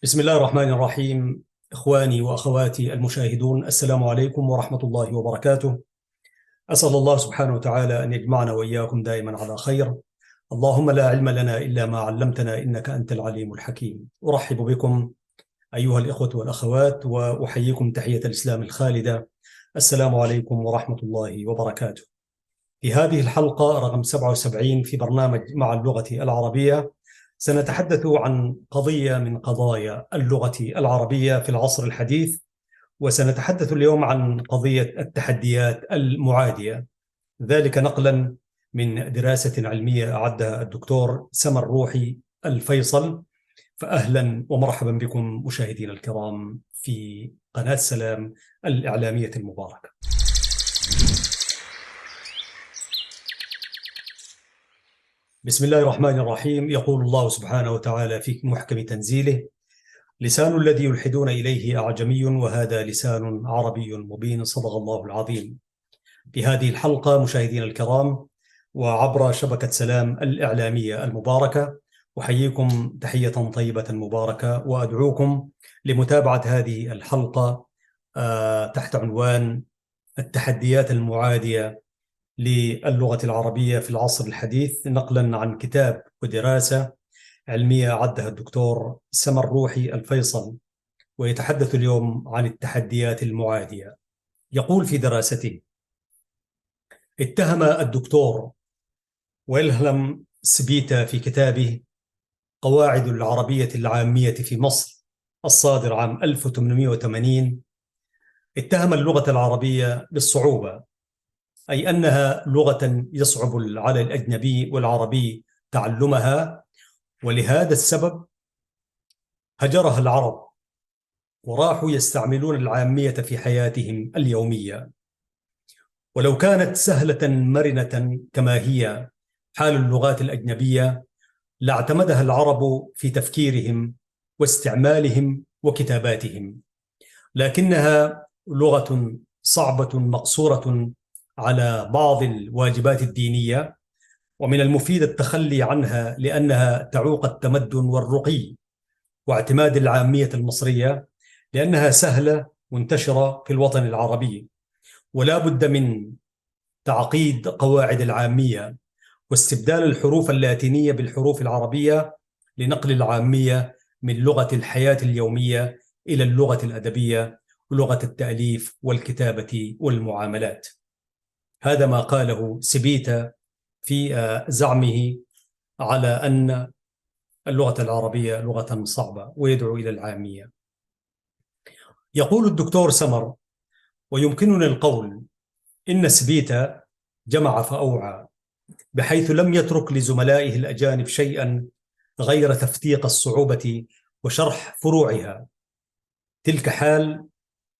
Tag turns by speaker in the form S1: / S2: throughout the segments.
S1: بسم الله الرحمن الرحيم. إخواني وأخواتي المشاهدون، السلام عليكم ورحمة الله وبركاته. أسأل الله سبحانه وتعالى أن يجمعنا وإياكم دائما على خير. اللهم لا علم لنا إلا ما علمتنا إنك أنت العليم الحكيم. أرحب بكم أيها الإخوة والأخوات وأحييكم تحية الإسلام الخالدة. السلام عليكم ورحمة الله وبركاته. في هذه الحلقة رقم 77 في برنامج مع اللغة العربية سنتحدث عن قضية من قضايا اللغة العربية في العصر الحديث، وسنتحدث اليوم عن قضية التحديات المعادية، ذلك نقلا من دراسة علمية أعدها الدكتور سمر روحي الفيصل. فأهلا ومرحبا بكم مشاهدينا الكرام في قناة سلام الإعلامية المباركة. بسم الله الرحمن الرحيم. يقول الله سبحانه وتعالى في محكم تنزيله: لسان الذي يلحدون إليه أعجمي وهذا لسان عربي مبين. صدق الله العظيم. في هذه الحلقة مشاهدينا الكرام وعبر شبكة سلام الإعلامية المباركة أحييكم تحية طيبة مباركة، وأدعوكم لمتابعة هذه الحلقة تحت عنوان التحديات المعادية للغة العربية في العصر الحديث، نقلا عن كتاب ودراسة علمية أعدها الدكتور سمر روحي الفيصل، ويتحدث اليوم عن التحديات المعادية. يقول في دراسته: اتهم الدكتور ويلهلم سبيتا في كتابه قواعد العربية العامية في مصر الصادر عام 1880، اتهم اللغة العربية بالصعوبة، أي أنها لغة يصعب على الأجنبي والعربي تعلمها، ولهذا السبب هجرها العرب وراحوا يستعملون العامية في حياتهم اليومية. ولو كانت سهلة مرنة كما هي حال اللغات الأجنبية لاعتمدها العرب في تفكيرهم واستعمالهم وكتاباتهم، لكنها لغة صعبة مقصورة على بعض الواجبات الدينية، ومن المفيد التخلي عنها لأنها تعوق التمدن والرقي، واعتماد العامية المصرية لأنها سهلة منتشرة في الوطن العربي. ولا بد من تعقيد قواعد العامية واستبدال الحروف اللاتينية بالحروف العربية لنقل العامية من لغة الحياة اليومية إلى اللغة الأدبية ولغة التأليف والكتابة والمعاملات. هذا ما قاله سبيتا في زعمه على أن اللغة العربية لغة صعبة ويدعو إلى العامية. يقول الدكتور سمر: ويمكننا القول إن سبيتا جمع فأوعى، بحيث لم يترك لزملائه الأجانب شيئا غير تفتيق الصعوبة وشرح فروعها. تلك حال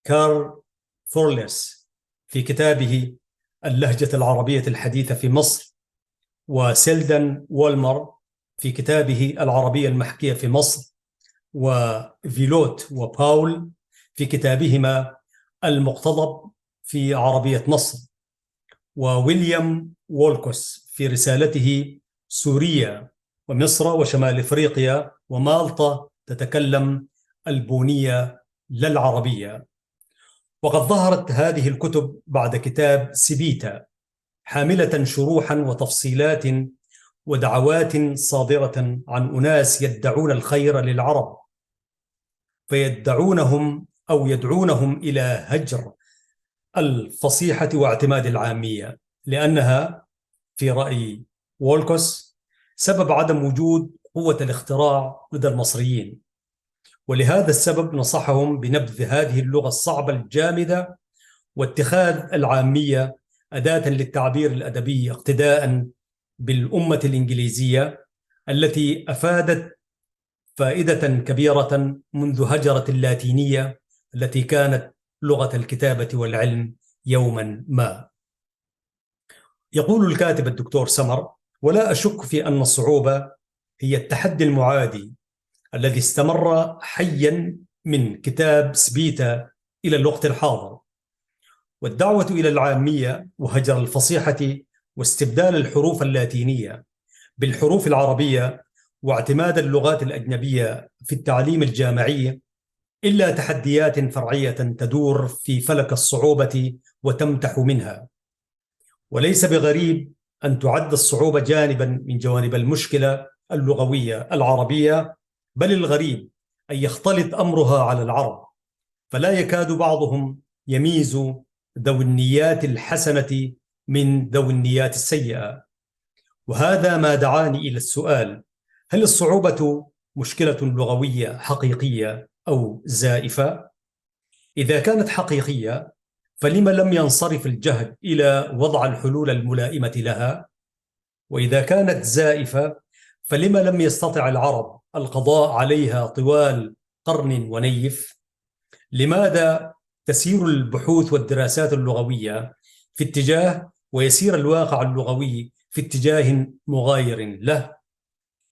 S1: كارل فورليس في كتابه اللهجة العربية الحديثة في مصر، وسيلدن وولمر في كتابه العربية المحكية في مصر، وفيلوت وباول في كتابهما المقتضب في عربية مصر، وويليام وولكوس في رسالته سوريا ومصر وشمال إفريقيا ومالطا تتكلم البونية لا العربية. وقد ظهرت هذه الكتب بعد كتاب سبيتا حاملة شروحا وتفصيلات ودعوات صادرة عن أناس يدعون الخير للعرب، فيدعونهم أو يدعونهم إلى هجر الفصيحة واعتماد العامية، لأنها في رأي وولكوس سبب عدم وجود قوة الاختراع لدى المصريين. ولهذا السبب نصحهم بنبذ هذه اللغة الصعبة الجامدة واتخاذ العامية أداة للتعبير الأدبي اقتداء بالأمة الإنجليزية التي أفادت فائدة كبيرة منذ هجرة اللاتينية التي كانت لغة الكتابة والعلم يوما ما. يقول الكاتب الدكتور سمر: ولا أشك في أن الصعوبة هي التحدي المعادي الذي استمر حيا من كتاب سبيتا إلى الوقت الحاضر، والدعوة إلى العامية وهجر الفصيحة واستبدال الحروف اللاتينية بالحروف العربية واعتماد اللغات الأجنبية في التعليم الجامعي إلا تحديات فرعية تدور في فلك الصعوبة وتمتح منها. وليس بغريب أن تعد الصعوبة جانبا من جوانب المشكلة اللغوية العربية، بل الغريب أن يختلط أمرها على العرب، فلا يكاد بعضهم يميز ذوي النيات الحسنة من ذوي النيات السيئة. وهذا ما دعاني إلى السؤال: هل الصعوبة مشكلة لغوية حقيقية أو زائفة؟ إذا كانت حقيقية، فلما لم ينصرف الجهد إلى وضع الحلول الملائمة لها؟ وإذا كانت زائفة، فلما لم يستطع العرب القضاء عليها طوال قرن ونيف؟ لماذا تسير البحوث والدراسات اللغوية في اتجاه ويسير الواقع اللغوي في اتجاه مغاير له؟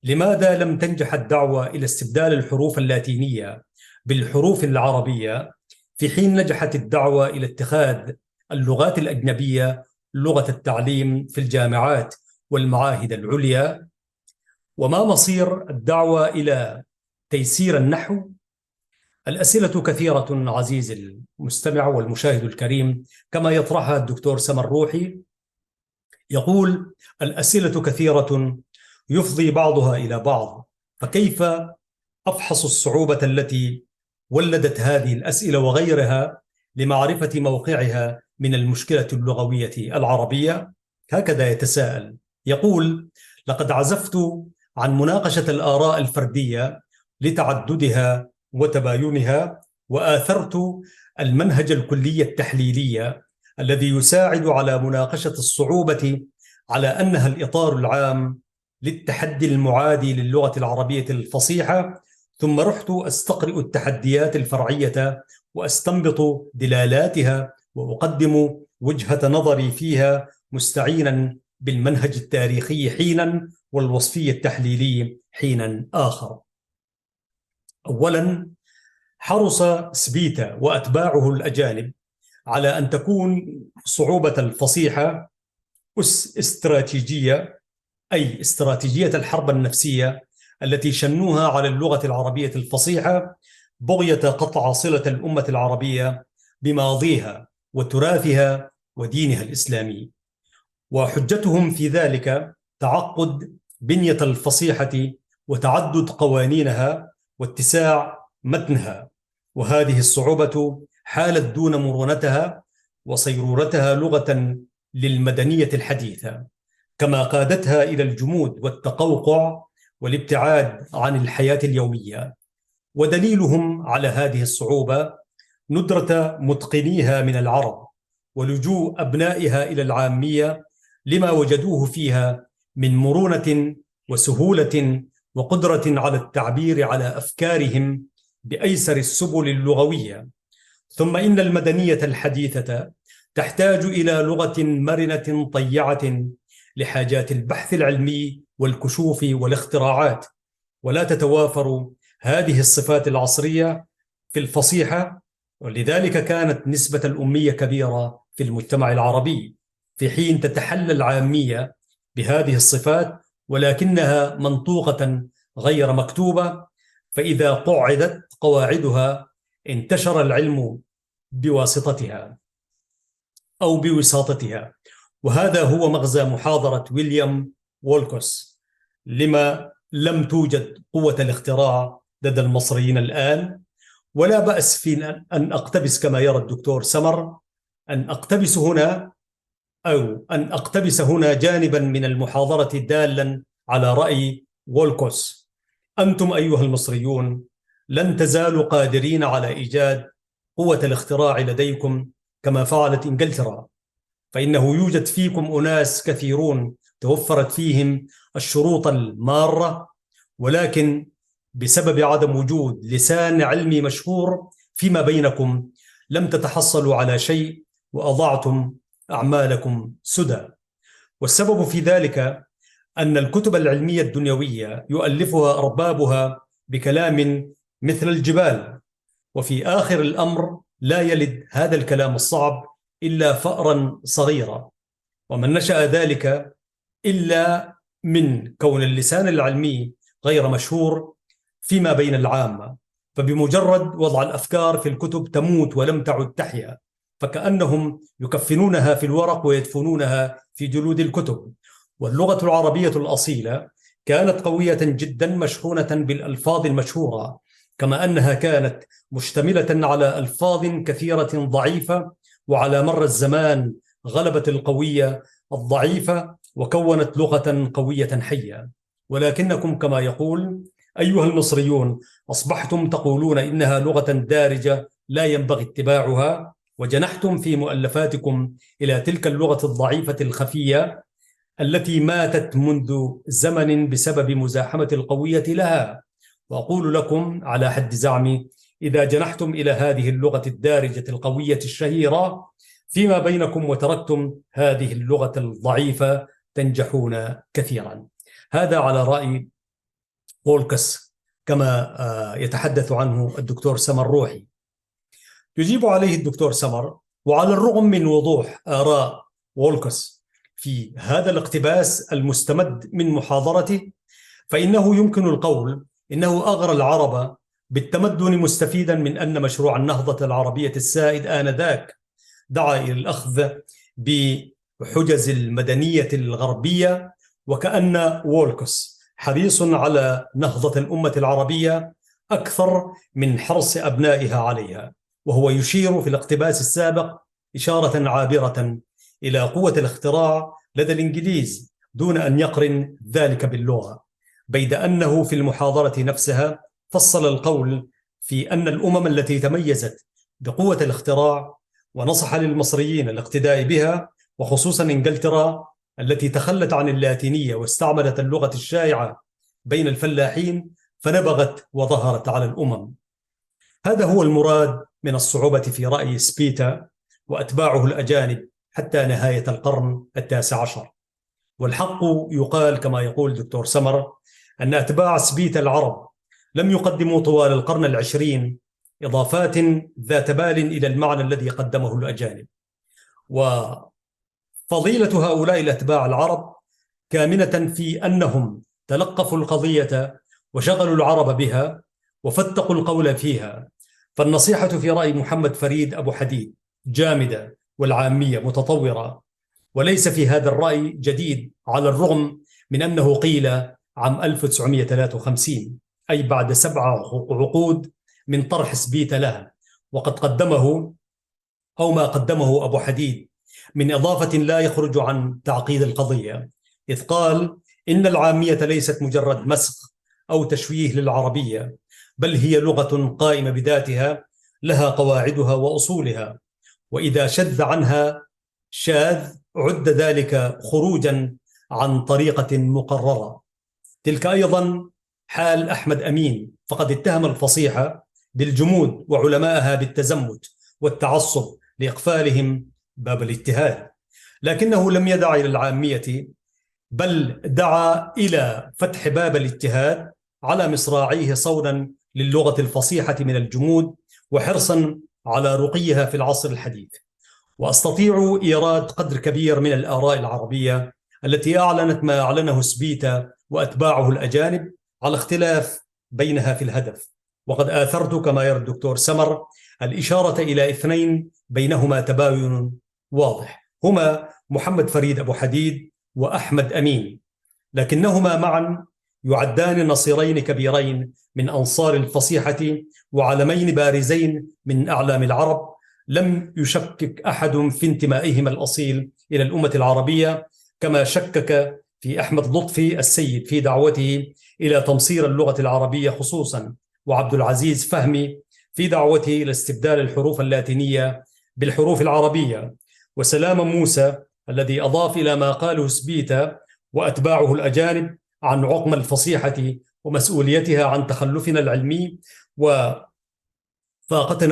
S1: لماذا لم تنجح الدعوة إلى استبدال الحروف اللاتينية بالحروف العربية، في حين نجحت الدعوة إلى اتخاذ اللغات الأجنبية لغة التعليم في الجامعات والمعاهد العليا؟ وما مصير الدعوة إلى تيسير النحو؟ الأسئلة كثيرة عزيزي المستمع والمشاهد الكريم، كما يطرحها الدكتور سمر روحي. يقول: الأسئلة كثيرة يفضي بعضها إلى بعض، فكيف أفحص الصعوبة التي ولدت هذه الأسئلة وغيرها لمعرفة موقعها من المشكلة اللغوية العربية؟ هكذا يتساءل. يقول: لقد عزفت عن مناقشة الآراء الفردية لتعددها وتباينها، وآثرت المنهج الكلي التحليلي الذي يساعد على مناقشة الصعوبة على أنها الإطار العام للتحدي المعادي للغة العربية الفصيحة، ثم رحت أستقرئ التحديات الفرعية وأستنبط دلالاتها وأقدم وجهة نظري فيها، مستعينا بالمنهج التاريخي حينا والوصفي التحليلي حينا آخر. أولا، حرص سبيتا وأتباعه الأجانب على أن تكون صعوبة الفصيحة استراتيجية، أي استراتيجية الحرب النفسية التي شنوها على اللغة العربية الفصيحة بغية قطع صلة الأمة العربية بماضيها وتراثها ودينها الإسلامي. وحجتهم في ذلك تعقد بنية الفصيحة وتعدد قوانينها واتساع متنها، وهذه الصعوبة حالت دون مرونتها وصيرورتها لغة للمدنية الحديثة، كما قادتها إلى الجمود والتقوقع والابتعاد عن الحياة اليومية. ودليلهم على هذه الصعوبة ندرة متقنيها من العرب ولجوء أبنائها إلى العامية لما وجدوه فيها من مرونة وسهولة وقدرة على التعبير على أفكارهم بأيسر السبل اللغوية. ثم إن المدنية الحديثة تحتاج إلى لغة مرنة طيعة لحاجات البحث العلمي والكشوف والاختراعات، ولا تتوافر هذه الصفات العصرية في الفصيحة، ولذلك كانت نسبة الأمية كبيرة في المجتمع العربي، في حين تتحلى العامية بهذه الصفات ولكنها منطوقة غير مكتوبة، فإذا قعدت قواعدها انتشر العلم بواسطتها أو بوساطتها. وهذا هو مغزى محاضرة ويليام وولكوس: لما لم توجد قوة الاختراع لدى المصريين الآن. ولا بأس في أن أقتبس كما يرى الدكتور سمر، أن أقتبس هنا جانبا من المحاضرة دالا على رأي وولكوس: أنتم أيها المصريون لن تزالوا قادرين على إيجاد قوة الاختراع لديكم كما فعلت إنجلترا، فإنه يوجد فيكم أناس كثيرون توفرت فيهم الشروط المارة، ولكن بسبب عدم وجود لسان علمي مشهور فيما بينكم لم تتحصلوا على شيء وأضعتم أعمالكم سدى. والسبب في ذلك أن الكتب العلمية الدنيوية يؤلفها أربابها بكلام مثل الجبال، وفي آخر الأمر لا يلد هذا الكلام الصعب إلا فأرا صغيرا، ومن نشأ ذلك إلا من كون اللسان العلمي غير مشهور فيما بين العامة، فبمجرد وضع الأفكار في الكتب تموت ولم تعد تحيا، فكأنهم يكفنونها في الورق ويدفنونها في جلود الكتب. واللغة العربية الأصيلة كانت قوية جدا مشحونة بالألفاظ المشهورة، كما أنها كانت مشتملة على ألفاظ كثيرة ضعيفة، وعلى مر الزمان غلبت القوية الضعيفة وكونت لغة قوية حية. ولكنكم كما يقول أيها المصريون أصبحتم تقولون إنها لغة دارجة لا ينبغي اتباعها، وجنحتم في مؤلفاتكم إلى تلك اللغة الضعيفة الخفية التي ماتت منذ زمن بسبب مزاحمة القوية لها. وأقول لكم على حد زعمي، إذا جنحتم إلى هذه اللغة الدارجة القوية الشهيرة فيما بينكم وتركتم هذه اللغة الضعيفة تنجحون كثيرا. هذا على رأي وولكس كما يتحدث عنه الدكتور سمر روحي. يجيب عليه الدكتور سمر: وعلى الرغم من وضوح آراء وولكس في هذا الاقتباس المستمد من محاضرته، فإنه يمكن القول إنه أغرى العرب بالتمدن مستفيدا من أن مشروع النهضة العربية السائد آنذاك دعا إلى الأخذ بحجز المدنية الغربية، وكأن وولكس حريص على نهضة الأمة العربية أكثر من حرص أبنائها عليها. وهو يشير في الاقتباس السابق إشارة عابرة إلى قوة الاختراع لدى الإنجليز دون أن يقرن ذلك باللغة، بيد أنه في المحاضرة نفسها فصل القول في أن الأمم التي تميزت بقوة الاختراع ونصح للمصريين الاقتداء بها، وخصوصا إنجلترا التي تخلت عن اللاتينية واستعملت اللغة الشائعة بين الفلاحين فنبغت وظهرت على الأمم. هذا هو المراد من الصعوبة في رأي سبيتا وأتباعه الأجانب حتى نهاية القرن ال19. والحق يقال كما يقول دكتور سمر أن أتباع سبيتا العرب لم يقدموا طوال القرن العشرين إضافات ذات بال إلى المعنى الذي قدمه الأجانب. وفضيلة هؤلاء الأتباع العرب كامنة في أنهم تلقفوا القضية وشغلوا العرب بها وفتقوا القول فيها. فالنصيحة في رأي محمد فريد أبو حديد جامدة والعامية متطورة، وليس في هذا الرأي جديد على الرغم من أنه قيل عام 1953، أي بعد 7 عقود من طرح سبيتا لها. وقد قدمه أو ما قدمه أبو حديد من إضافة لا يخرج عن تعقيد القضية، إذ قال إن العامية ليست مجرد مسخ أو تشويه للعربية، بل هي لغة قائمة بذاتها لها قواعدها وأصولها، وإذا شذ عنها شاذ عد ذلك خروجا عن طريقة مقررة. تلك أيضا حال أحمد أمين، فقد اتهم الفصيحة بالجمود وعلماءها بالتزمت والتعصب لإقفالهم باب الاجتهاد، لكنه لم يدع إلى العامية، بل دعا إلى فتح باب الاجتهاد على مصراعيه صونا للغة الفصيحة من الجمود وحرصا على رقيها في العصر الحديث. وأستطيع إيراد قدر كبير من الآراء العربية التي أعلنت ما أعلنه سبيتا وأتباعه الأجانب على اختلاف بينها في الهدف. وقد آثرت كما يرى الدكتور سمر الإشارة إلى 2 بينهما تباين واضح، هما محمد فريد أبو حديد وأحمد أمين، لكنهما معا يعدان نصيرين كبيرين من أنصار الفصيحة وعلمين بارزين من أعلام العرب، لم يشكك أحد في انتمائهما الأصيل إلى الأمة العربية، كما شكك في أحمد لطفي السيد في دعوته إلى تمصير اللغة العربية خصوصا، وعبد العزيز فهمي في دعوته إلى استبدال الحروف اللاتينية بالحروف العربية، وسلام موسى الذي أضاف إلى ما قاله سبيتا وأتباعه الأجانب عن عقم الفصيحة ومسؤوليتها عن تخلفنا العلمي وفاقتنا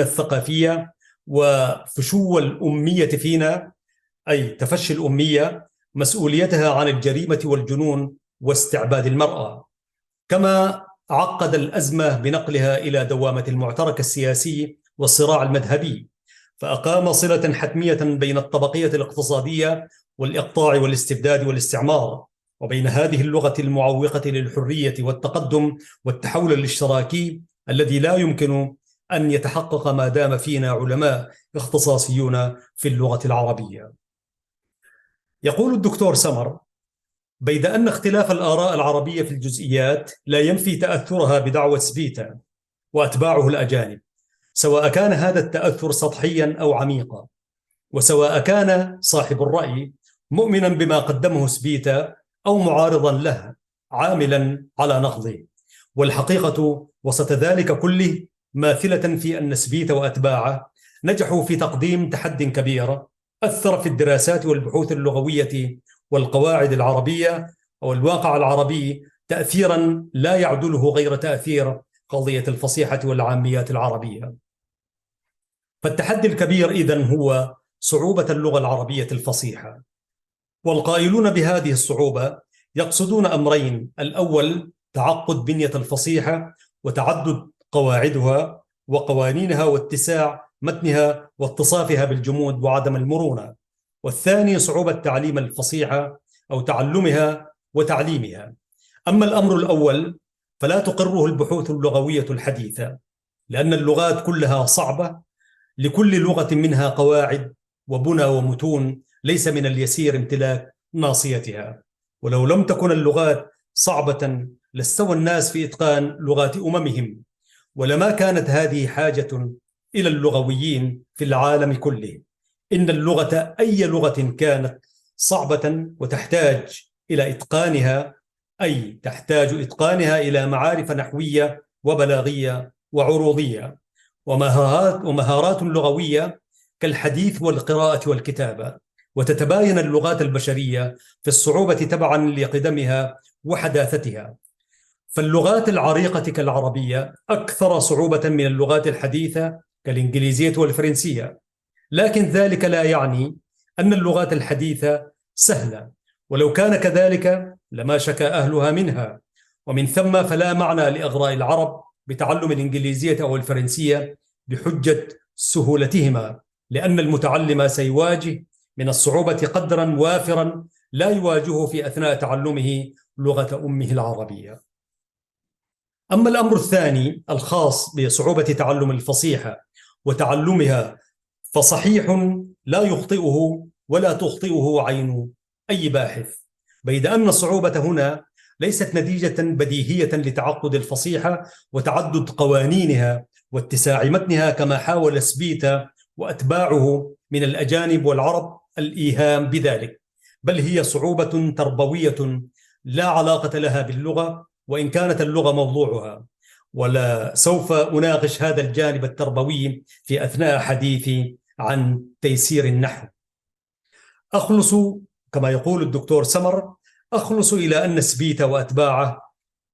S1: الثقافية وفشو الأمية فينا، أي تفشي الأمية، مسؤوليتها عن الجريمة والجنون واستعباد المرأة. كما عقد الأزمة بنقلها إلى دوامة المعترك السياسي والصراع المذهبي، فأقام صلة حتمية بين الطبقية الاقتصادية والإقطاع والاستبداد والاستعمار، وبين هذه اللغة المعوقة للحرية والتقدم والتحول الاشتراكي الذي لا يمكن أن يتحقق ما دام فينا علماء اختصاصيون في اللغة العربية. يقول الدكتور سمر: بيد أن اختلاف الآراء العربية في الجزئيات لا ينفي تأثرها بدعوة سبيتا وأتباعه الأجانب، سواء كان هذا التأثر سطحيا أو عميقا، وسواء كان صاحب الرأي مؤمنا بما قدمه سبيتا أو معارضا له عاملا على نقضه. والحقيقة وسط ذلك كله ماثلة في أن سبيتا وأتباعه نجحوا في تقديم تحد كبير أثر في الدراسات والبحوث اللغوية والقواعد العربية أو الواقع العربي تأثيرا لا يعدله غير تأثير قضية الفصيحة والعاميات العربية. فالتحدي الكبير إذن هو صعوبة اللغة العربية الفصيحة، والقائلون بهذه الصعوبة يقصدون أمرين: الأول تعقد بنية الفصيحة وتعدد قواعدها وقوانينها واتساع متنها واتصافها بالجمود وعدم المرونة، والثاني صعوبة تعليم الفصيحة أو تعلمها وتعليمها. أما الأمر الأول فلا تقره البحوث اللغوية الحديثة، لأن اللغات كلها صعبة، لكل لغة منها قواعد وبنى ومتون ليس من اليسير امتلاك ناصيتها. ولو لم تكن اللغات صعبة لاستوى الناس في إتقان لغات أممهم، ولما كانت هذه حاجة إلى اللغويين في العالم كله. إن اللغة أي لغة كانت صعبة وتحتاج إلى إتقانها، أي تحتاج إتقانها إلى معارف نحوية وبلاغية وعروضية ومهارات لغوية كالحديث والقراءة والكتابة. وتتباين اللغات البشرية في الصعوبة تبعا لقدمها وحداثتها، فاللغات العريقة كالعربية أكثر صعوبة من اللغات الحديثة كالإنجليزية والفرنسية، لكن ذلك لا يعني أن اللغات الحديثة سهلة، ولو كان كذلك لما شكى أهلها منها. ومن ثم فلا معنى لأغراء العرب بتعلم الإنجليزية أو الفرنسية بحجة سهولتهما، لأن المتعلم سيواجه من الصعوبة قدرا وافرا لا يواجهه في أثناء تعلمه لغة أمه العربية. أما الأمر الثاني الخاص بصعوبة تعلم الفصيحة وتعلمها فصحيح لا يخطئه ولا تخطئه عين أي باحث، بيد أن الصعوبة هنا ليست نتيجة بديهية لتعقد الفصيحة وتعدد قوانينها واتساع متنها كما حاول سبيتا وأتباعه من الأجانب والعرب الإيهام بذلك، بل هي صعوبة تربوية لا علاقة لها باللغة، وإن كانت اللغة موضوعها. ولا سوف أناقش هذا الجانب التربوي في أثناء حديثي عن تيسير النحو. أخلص كما يقول الدكتور سمر إلى أن سبيتا وأتباعه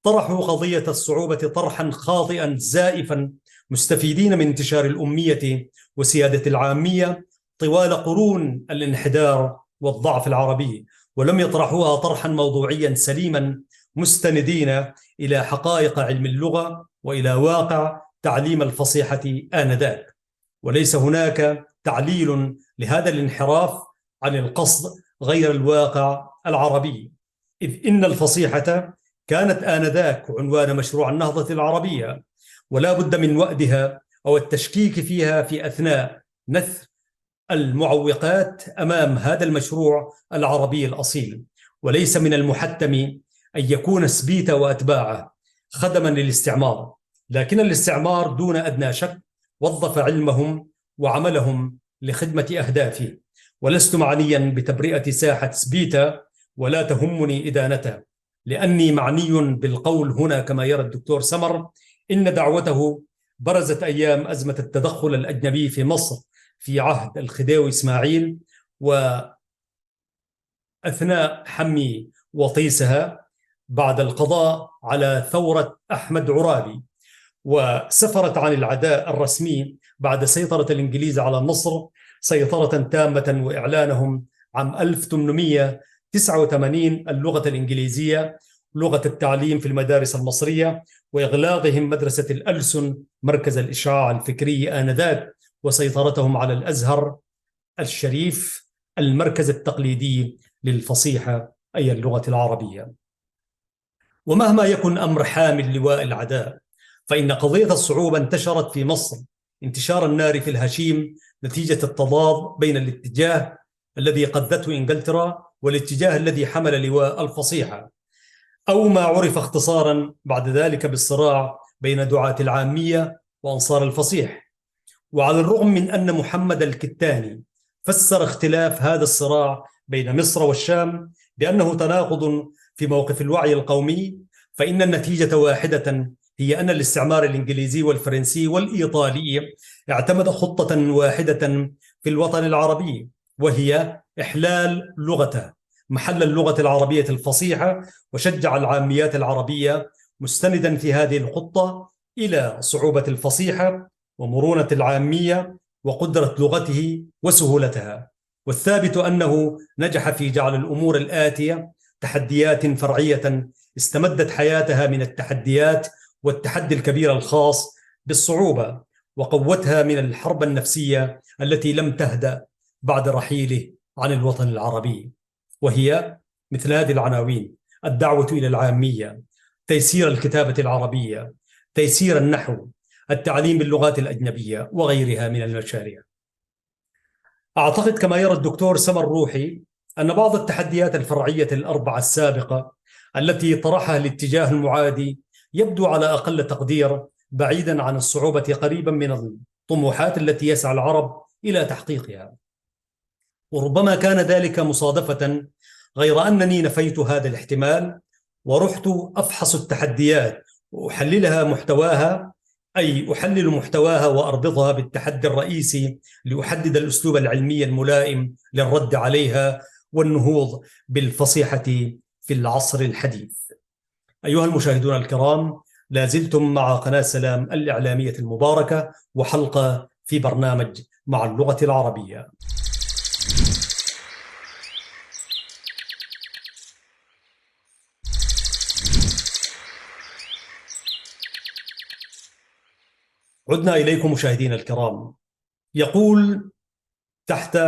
S1: طرحوا قضية الصعوبة طرحا خاطئا زائفا، مستفيدين من انتشار الأمية وسيادة العامية طوال قرون الانحدار والضعف العربي، ولم يطرحوها طرحا موضوعيا سليما مستندين إلى حقائق علم اللغة وإلى واقع تعليم الفصيحة آنذاك. وليس هناك تعليل لهذا الانحراف عن القصد غير الواقع العربي، إذ إن الفصيحة كانت آنذاك عنوان مشروع النهضة العربية، ولا بد من وأدها أو التشكيك فيها في أثناء نثر المعوقات أمام هذا المشروع العربي الأصيل. وليس من المحتم أن يكون سبيتا وأتباعه خدما للاستعمار، لكن الاستعمار دون أدنى شك وظف علمهم وعملهم لخدمة أهدافه. ولست معنيا بتبرئة ساحة سبيتا ولا تهمني إدانته، لأني معني بالقول هنا كما يرى الدكتور سمر إن دعوته برزت أيام أزمة التدخل الأجنبي في مصر في عهد الخديوي إسماعيل وأثناء حمي وطيسها بعد القضاء على ثورة أحمد عرابي، وسفرت عن العداء الرسمي بعد سيطرة الإنجليز على مصر سيطرة تامة، وإعلانهم عام 1889 اللغة الإنجليزية لغة التعليم في المدارس المصرية، وإغلاقهم مدرسة الألسن مركز الإشعاع الفكري آنذاك، وسيطرتهم على الأزهر الشريف المركز التقليدي للفصيحة أي اللغة العربية. ومهما يكن أمر حامل لواء العداء، فإن قضية الصعوبة انتشرت في مصر انتشار النار في الهشيم نتيجة التضاد بين الاتجاه الذي قادته إنجلترا والاتجاه الذي حمل لواء الفصيحة، أو ما عرف اختصارا بعد ذلك بالصراع بين دعاة العامية وأنصار الفصيح. وعلى الرغم من أن محمد الكتاني فسر اختلاف هذا الصراع بين مصر والشام بأنه تناقض في موقف الوعي القومي، فإن النتيجة واحدة، هي أن الاستعمار الإنجليزي والفرنسي والإيطالي اعتمد خطة واحدة في الوطن العربي، وهي إحلال لغته محل اللغة العربية الفصيحة، وشجع العاميات العربية مستندا في هذه الخطة إلى صعوبة الفصيحة ومرونة العامية وقدرة لغته وسهولتها. والثابت أنه نجح في جعل الأمور الآتية تحديات فرعية استمدت حياتها من التحديات والتحدي الكبير الخاص بالصعوبة، وقوتها من الحرب النفسية التي لم تهدأ بعد رحيله عن الوطن العربي، وهي مثل هذه العناوين: الدعوة إلى العامية، تيسير الكتابة العربية، تيسير النحو، التعليم باللغات الأجنبية، وغيرها من المشاريع. أعتقد كما يرى الدكتور سمر روحي أن بعض التحديات الفرعية الأربعة السابقة التي طرحها الاتجاه المعادي يبدو على أقل تقدير بعيدا عن الصعوبة قريبا من الطموحات التي يسعى العرب إلى تحقيقها. وربما كان ذلك مصادفة، غير أنني نفيت هذا الاحتمال ورحت أفحص التحديات وأحللها محتواها، أي أحلل محتواها وأربطها بالتحدي الرئيسي لأحدد الأسلوب العلمي الملائم للرد عليها والنهوض بالفصيحة في العصر الحديث. أيها المشاهدون الكرام، لازلتم مع قناة سلام الإعلامية المباركة وحلقة في برنامج مع اللغة العربية. عدنا إليكم مشاهدينا الكرام. يقول تحت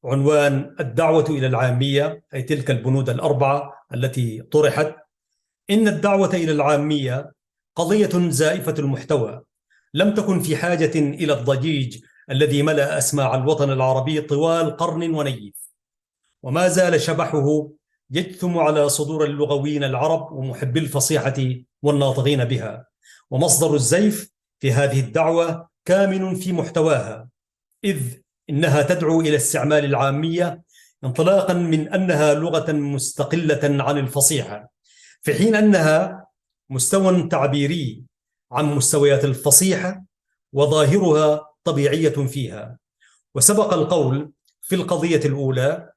S1: عنوان الدعوة إلى العامية، أي تلك البنود الأربعة التي طرحت: إن الدعوة إلى العامية قضية زائفة المحتوى، لم تكن في حاجة إلى الضجيج الذي ملأ أسماع الوطن العربي طوال قرن ونيف، وما زال شبحه يجثم على صدور اللغويين العرب ومحبي الفصيحة والناطقين بها. ومصدر الزيف في هذه الدعوة كامن في محتواها، إذ إنها تدعو إلى استعمال العامية انطلاقا من أنها لغة مستقلة عن الفصيحة، في حين أنها مستوى تعبيري عن مستويات الفصيحة وظاهرها طبيعية فيها. وسبق القول في القضية الأولى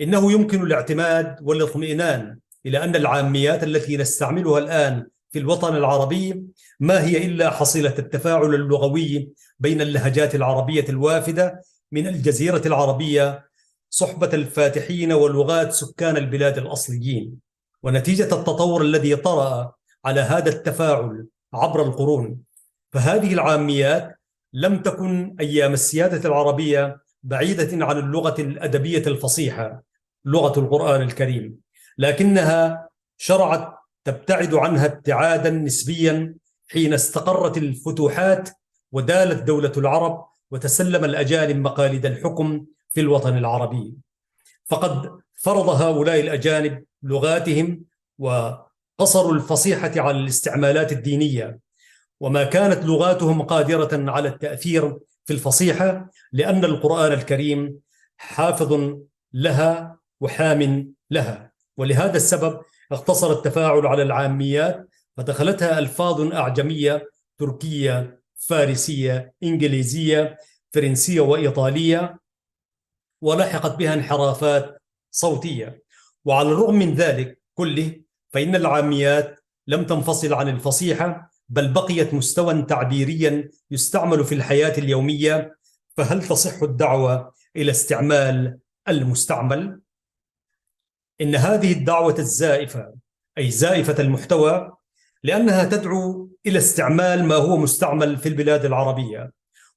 S1: إنه يمكن الاعتماد والاطمئنان إلى أن العاميات التي نستعملها الآن في الوطن العربي ما هي إلا حصيلة التفاعل اللغوي بين اللهجات العربية الوافدة من الجزيرة العربية صحبة الفاتحين ولغات سكان البلاد الأصليين، ونتيجة التطور الذي طرأ على هذا التفاعل عبر القرون. فهذه العاميات لم تكن أيام السيادة العربية بعيدة عن اللغة الأدبية الفصيحة، لغة القرآن الكريم، لكنها شرعت تبتعد عنها ابتعادا نسبيا حين استقرت الفتوحات ودالت دولة العرب وتسلم الأجانب مقاليد الحكم في الوطن العربي. فقد فرض هؤلاء الأجانب لغاتهم وقصروا الفصيحة على الاستعمالات الدينية، وما كانت لغاتهم قادرة على التأثير في الفصيحة، لأن القرآن الكريم حافظ لها وحام لها. ولهذا السبب اقتصر التفاعل على العاميات، فدخلتها ألفاظ أعجمية تركية، فارسية، إنجليزية، فرنسية وإيطالية، ولحقت بها انحرافات صوتية. وعلى الرغم من ذلك كله، فإن العاميات لم تنفصل عن الفصيحة، بل بقيت مستوى تعبيريا يستعمل في الحياة اليومية. فهل تصح الدعوة إلى استعمال المستعمل؟ إن هذه الدعوة الزائفة، أي زائفة المحتوى، لأنها تدعو إلى استعمال ما هو مستعمل في البلاد العربية.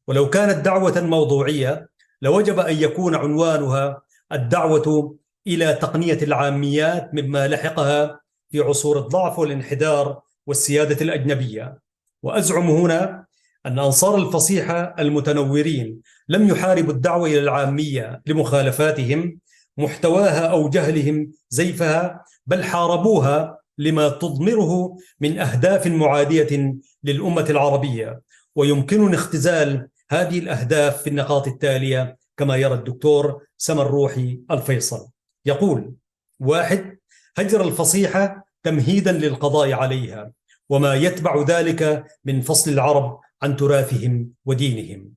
S1: ولو كانت دعوة موضوعية لوجب أن يكون عنوانها الدعوة إلى تقنية العاميات مما لحقها في عصور الضعف والانحدار والسيادة الأجنبية. وأزعم هنا أن أنصار الفصيحة المتنورين لم يحاربوا الدعوة إلى العامية لمخالفاتهم محتواها أو جهلهم زيفها، بل حاربوها لما تضمره من أهداف معادية للأمة العربية. ويمكنني اختزال هذه الأهداف في النقاط التالية كما يرى الدكتور سمر روحي الفيصل. يقول: 1. هجر الفصيحة تمهيدا للقضاء عليها وما يتبع ذلك من فصل العرب عن تراثهم ودينهم.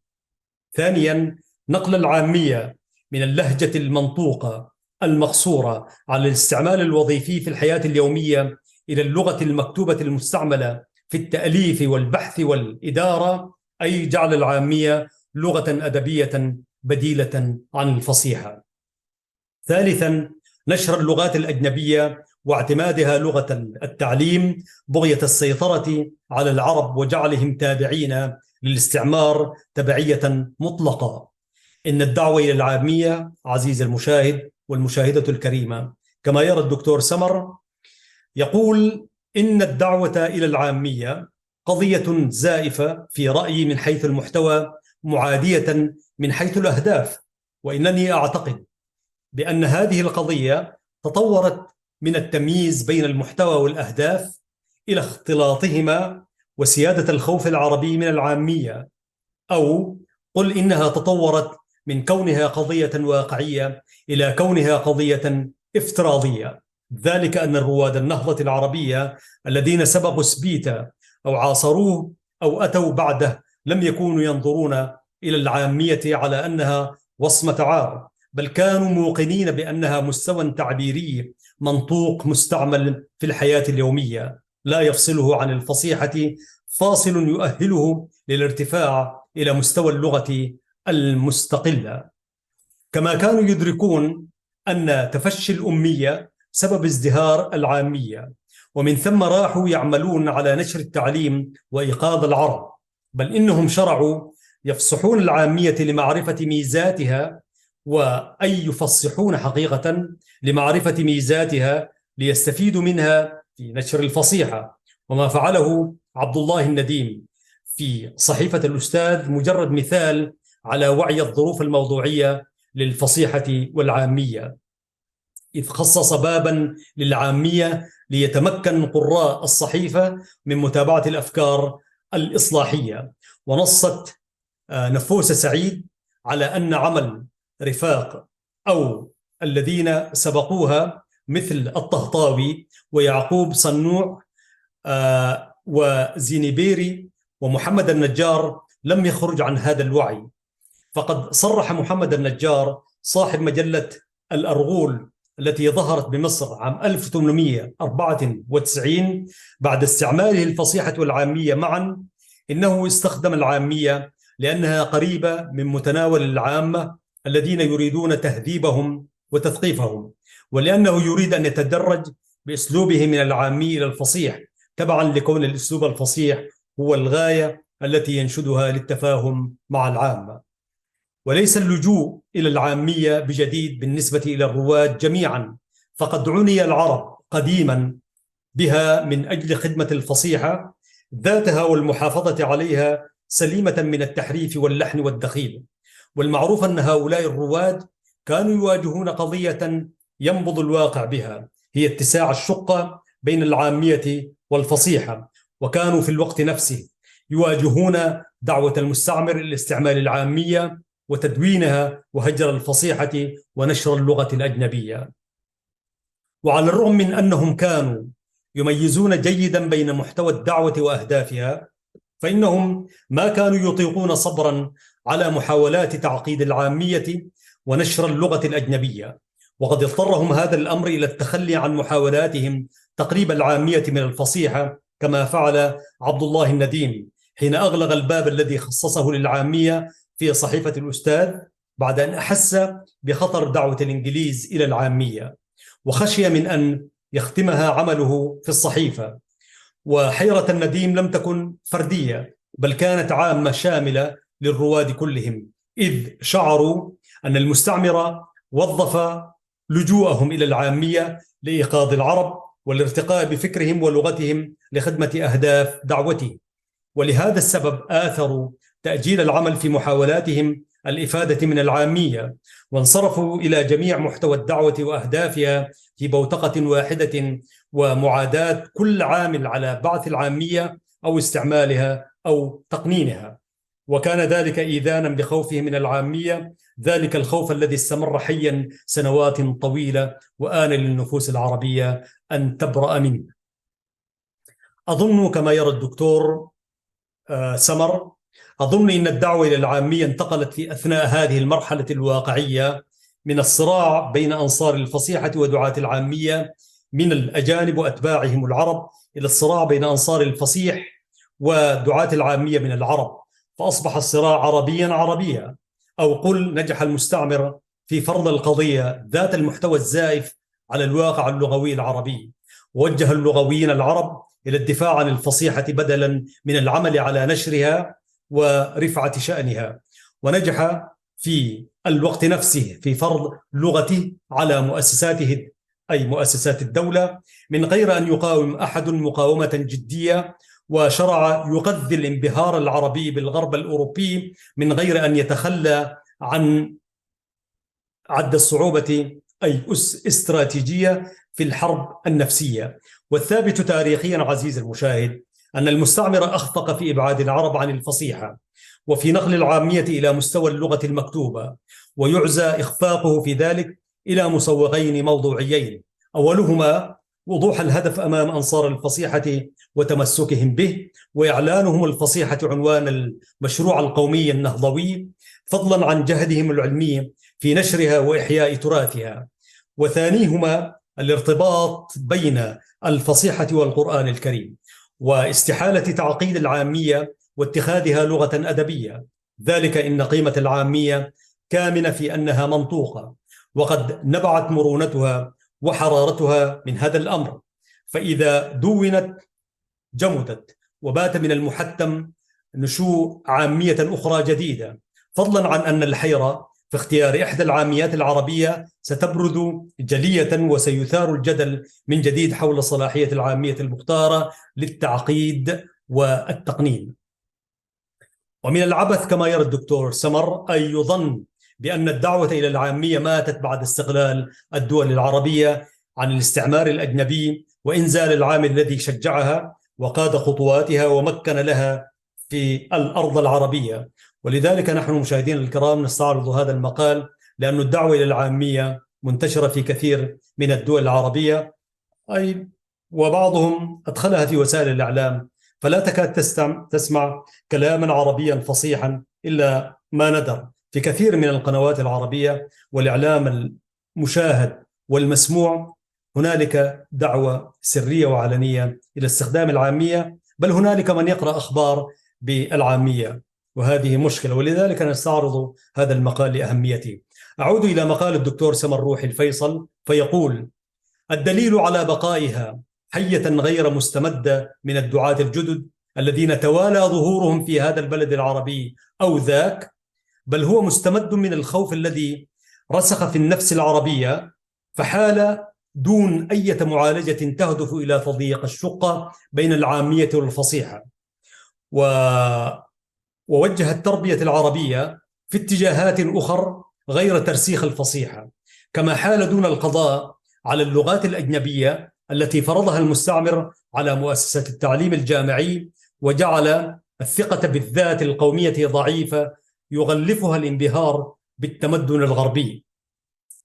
S1: 2. نقل العامية من اللهجة المنطوقة المقصورة على الاستعمال الوظيفي في الحياة اليومية إلى اللغة المكتوبة المستعملة في التأليف والبحث والإدارة، أي جعل العامية لغة أدبية بديلة عن الفصيحة. 3. نشر اللغات الأجنبية واعتمادها لغة التعليم بغية السيطرة على العرب وجعلهم تابعين للاستعمار تبعية مطلقة. إن الدعوة إلى العامية عزيز المشاهد والمشاهدة الكريمة كما يرى الدكتور سمر، يقول إن الدعوة إلى العامية قضية زائفة في رأيي من حيث المحتوى، معادية من حيث الأهداف. وإنني أعتقد بأن هذه القضية تطورت من التمييز بين المحتوى والأهداف إلى اختلاطهما وسيادة الخوف العربي من العامية، أو قل إنها تطورت من كونها قضية واقعية إلى كونها قضية افتراضية. ذلك أن رواد النهضة العربية الذين سبقوا سبيتا أو عاصروه أو أتوا بعده لم يكونوا ينظرون إلى العامية على أنها وصمة عار، بل كانوا موقنين بأنها مستوى تعبيري منطوق مستعمل في الحياة اليومية لا يفصله عن الفصيحة فاصل يؤهله للارتفاع إلى مستوى اللغة المستقلة. كما كانوا يدركون أن تفشي الأمية سبب ازدهار العامية، ومن ثم راحوا يعملون على نشر التعليم وإيقاظ العرب، بل إنهم شرعوا يفصحون العامية لمعرفة ميزاتها، وأي يفصحون حقيقة لمعرفة ميزاتها ليستفيدوا منها في نشر الفصيحة. وما فعله عبد الله النديم في صحيفة الأستاذ مجرد مثال على وعي الظروف الموضوعية للفصيحة والعامية، إذ خصص بابا للعامية ليتمكن قراء الصحيفة من متابعة الأفكار الإصلاحية. ونصت نفوسة سعيد على أن عمل رفاق أو الذين سبقوها مثل الطهطاوي ويعقوب صنوع وزينيبيري ومحمد النجار لم يخرج عن هذا الوعي. فقد صرح محمد النجار صاحب مجلة الأرغول التي ظهرت بمصر عام 1894 بعد استعماله الفصيحة والعامية معا إنه استخدم العامية لأنها قريبة من متناول العامة الذين يريدون تهذيبهم وتثقيفهم، ولأنه يريد أن يتدرج بأسلوبه من العامي إلى الفصيح تبعا لكون الأسلوب الفصيح هو الغاية التي ينشدها للتفاهم مع العامة. وليس اللجوء إلى العامية بجديد بالنسبة إلى الرواد جميعا، فقد عني العرب قديما بها من أجل خدمة الفصيحة ذاتها والمحافظة عليها سليمة من التحريف واللحن والدخيل. والمعروف أن هؤلاء الرواد كانوا يواجهون قضية ينبض الواقع بها، هي اتساع الشقة بين العامية والفصيحة، وكانوا في الوقت نفسه يواجهون دعوة المستعمر لاستعمال العامية وتدوينها وهجر الفصيحة ونشر اللغة الأجنبية. وعلى الرغم من أنهم كانوا يميزون جيدا بين محتوى الدعوة وأهدافها، فإنهم ما كانوا يطيقون صبرا على محاولات تعقيد العامية ونشر اللغة الأجنبية، وقد اضطرهم هذا الأمر إلى التخلي عن محاولاتهم تقريب العامية من الفصيحة كما فعل عبد الله النديم حين أغلق الباب الذي خصصه للعامية في صحيفة الأستاذ بعد أن أحس بخطر دعوة الإنجليز إلى العامية، وخشي من أن يختمها عمله في الصحيفة. وحيرة النديم لم تكن فردية بل كانت عامة شاملة للرواد كلهم، إذ شعروا أن المستعمر وظف لجوءهم إلى العامية لإيقاظ العرب والارتقاء بفكرهم ولغتهم لخدمة أهداف دعوته. ولهذا السبب آثروا تأجيل العمل في محاولاتهم الإفادة من العامية، وانصرفوا إلى جميع محتوى الدعوة وأهدافها في بوتقة واحدة، ومعاداة كل عامل على بعث العامية أو استعمالها أو تقنينها. وكان ذلك إيذانا بخوفه من العامية، ذلك الخوف الذي استمر حيا سنوات طويلة، وآن للنفوس العربية أن تبرأ منه. أظن كما يرى الدكتور سمر، أظن أن الدعوة إلى العامية انتقلت في أثناء هذه المرحلة الواقعية من الصراع بين أنصار الفصيحة ودعاة العامية من الأجانب وأتباعهم العرب إلى الصراع بين أنصار الفصيح ودعاة العامية من العرب، فأصبح الصراع عربيا، أو قل نجح المستعمر في فرض القضية ذات المحتوى الزائف على الواقع اللغوي العربي، ووجه اللغويين العرب إلى الدفاع عن الفصيحة بدلا من العمل على نشرها ورفعة شأنها، ونجح في الوقت نفسه في فرض لغته على مؤسساته أي مؤسسات الدولة من غير أن يقاوم أحد مقاومة جدية، وشرع يغذي الانبهار العربي بالغرب الأوروبي من غير أن يتخلى عن عد الصعوبة أي استراتيجية في الحرب النفسية. والثابت تاريخيا عزيز المشاهد أن المستعمر أخفق في إبعاد العرب عن الفصيحة وفي نقل العامية إلى مستوى اللغة المكتوبة، ويعزى إخفاقه في ذلك إلى مسوغين موضوعيين: أولهما وضوح الهدف أمام أنصار الفصيحة وتمسكهم به، وإعلانهم الفصيحة عنوان المشروع القومي النهضوي، فضلا عن جهدهم العلمي في نشرها وإحياء تراثها. وثانيهما الارتباط بين الفصيحة والقرآن الكريم، واستحالة تعقيد العامية واتخاذها لغة أدبية، ذلك إن قيمة العامية كامنة في أنها منطوقة، وقد نبعت مرونتها وحرارتها من هذا الأمر، فإذا دونت جمدت، وبات من المحتم نشوء عامية أخرى جديدة، فضلا عن أن الحيرة في اختيار إحدى العاميات العربية ستبرد جلية، وسيثار الجدل من جديد حول صلاحية العامية المختارة للتعقيد والتقنين. ومن العبث كما يرى الدكتور سمر أن يظن بأن الدعوة إلى العامية ماتت بعد استقلال الدول العربية عن الاستعمار الأجنبي وإنزال العامل الذي شجعها وقاد خطواتها ومكن لها في الأرض العربية. ولذلك نحن مشاهدين الكرام نستعرض هذا المقال، لأن الدعوة إلى العامية منتشرة في كثير من الدول العربية، وبعضهم أدخلها في وسائل الإعلام، فلا تكاد تسمع كلاما عربيا فصيحا إلا ما ندر في كثير من القنوات العربية والإعلام المشاهد والمسموع. هنالك دعوة سرية وعلنية إلى استخدام العامية، بل هنالك من يقرأ أخبار بالعامية، وهذه مشكلة. ولذلك نستعرض هذا المقال لأهميته. أعود إلى مقال الدكتور سمر روحي الفيصل فيقول: الدليل على بقائها حية غير مستمدة من الدعاة الجدد الذين توالى ظهورهم في هذا البلد العربي أو ذاك، بل هو مستمد من الخوف الذي رسخ في النفس العربية، فحال دون أي معالجة تهدف إلى تضييق الشقة بين العامية والفصيحة، ووجه التربية العربية في اتجاهات أخرى غير ترسيخ الفصيحة، كما حال دون القضاء على اللغات الأجنبية التي فرضها المستعمر على مؤسسات التعليم الجامعي، وجعل الثقة بالذات القومية ضعيفة يغلفها الانبهار بالتمدن الغربي.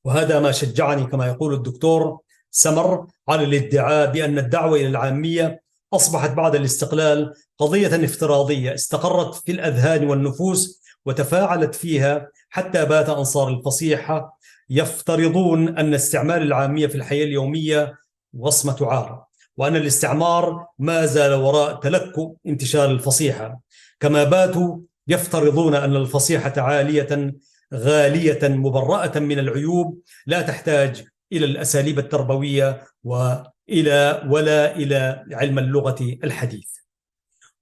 S1: وهذا ما شجعني كما يقول الدكتور سمر على الادعاء بأن الدعوة إلى العامية أصبحت بعد الاستقلال قضية افتراضية استقرت في الأذهان والنفوس وتفاعلت فيها، حتى بات أنصار الفصيحة يفترضون أن استعمال العامية في الحياة اليومية وصمة عار، وأن الاستعمار ما زال وراء تلكؤ انتشار الفصيحة، كما باتوا يفترضون أن الفصيحة عالية غالية مبرأة من العيوب لا تحتاج إلى الأساليب التربوية ولا إلى علم اللغة الحديث.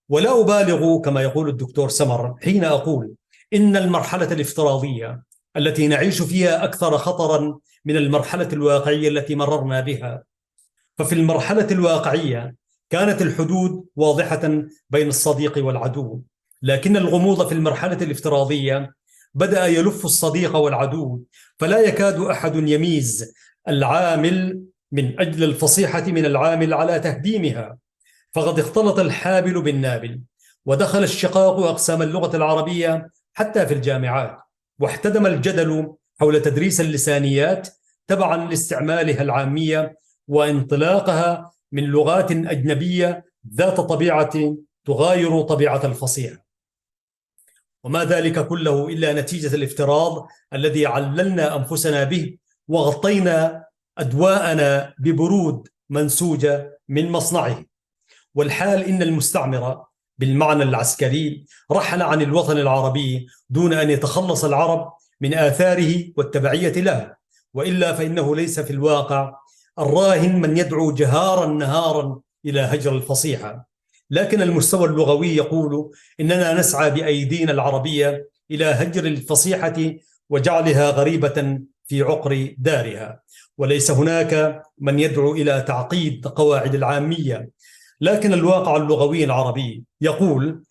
S1: ولا أبالغ كما يقول الدكتور سمر حين أقول إن المرحلة الافتراضية التي نعيش فيها أكثر خطراً من المرحلة الواقعية التي مررنا بها. ففي المرحلة الواقعية كانت الحدود واضحة بين الصديق والعدو، لكن الغموض في المرحلة الافتراضية بدأ يلف الصديق والعدو، فلا يكاد أحد يميز العامل من أجل الفصيحة من العامل على تهديمها. فقد اختلط الحابل بالنابل، ودخل الشقاق أقسام اللغة العربية حتى في الجامعات، واحتدم الجدل حول تدريس اللسانيات تبعا لاستعمالها العامية وانطلاقها من لغات أجنبية ذات طبيعة تغاير طبيعة الفصيحة. وما ذلك كله إلا نتيجة الافتراض الذي عللنا أنفسنا به، وغطينا أدواءنا ببرود منسوجة من مصنعه. والحال إن المستعمر بالمعنى العسكري رحل عن الوطن العربي دون أن يتخلص العرب من آثاره والتبعية له، وإلا فإنه ليس في الواقع الراهن من يدعو جهارا نهارا إلى هجر الفصيحة، لكن المستوى اللغوي يقول إننا نسعى بأيدينا العربية إلى هجر الفصيحة وجعلها غريبة في عقر دارها، وليس هناك من يدعو إلى تعقيد قواعد العامية. لكن الواقع اللغوي العربي يقول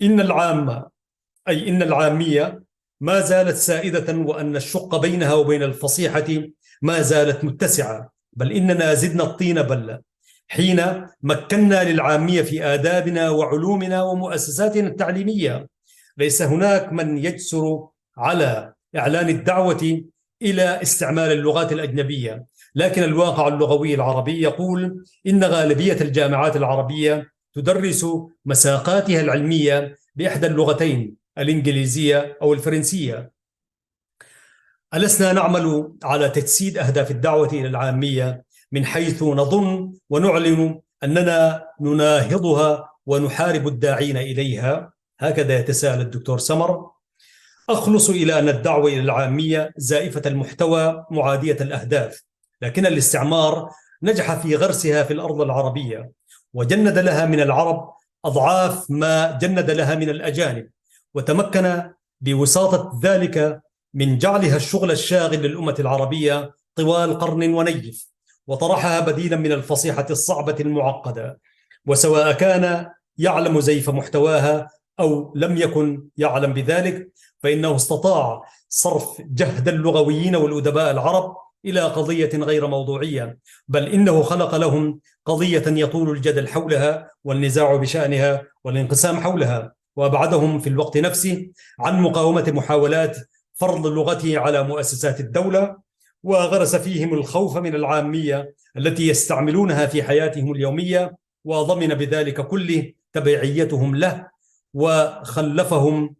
S1: إن العامة، أي إن العامية ما زالت سائدة، وأن الشق بينها وبين الفصيحة ما زالت متسعة، بل إننا زدنا الطين بلة حين مكنا للعامية في آدابنا وعلومنا ومؤسساتنا التعليمية. ليس هناك من يجسر على إعلان الدعوة إلى استعمال اللغات الأجنبية، لكن الواقع اللغوي العربي يقول إن غالبية الجامعات العربية تدرس مساقاتها العلمية بإحدى اللغتين، الإنجليزية أو الفرنسية. ألسنا نعمل على تجسيد أهداف الدعوة إلى العامية من حيث نظن ونعلن أننا نناهضها ونحارب الداعين إليها؟ هكذا يتساءل الدكتور سمر. أخلص إلى أن الدعوة إلى العامية زائفة المحتوى معادية الأهداف، لكن الاستعمار نجح في غرسها في الأرض العربية، وجند لها من العرب أضعاف ما جند لها من الأجانب، وتمكن بوساطة ذلك من جعلها الشغل الشاغل للأمة العربية طوال قرن ونيف، وطرحها بديلا من الفصيحة الصعبة المعقدة. وسواء كان يعلم زيف محتواها أو لم يكن يعلم بذلك، فإنه استطاع صرف جهد اللغويين والأدباء العرب إلى قضية غير موضوعية، بل إنه خلق لهم قضية يطول الجدل حولها والنزاع بشأنها والانقسام حولها، وأبعدهم في الوقت نفسه عن مقاومة محاولات فرض لغته على مؤسسات الدولة، وغرس فيهم الخوف من العامية التي يستعملونها في حياتهم اليومية، وضمن بذلك كله تبعيتهم له، وخلفهم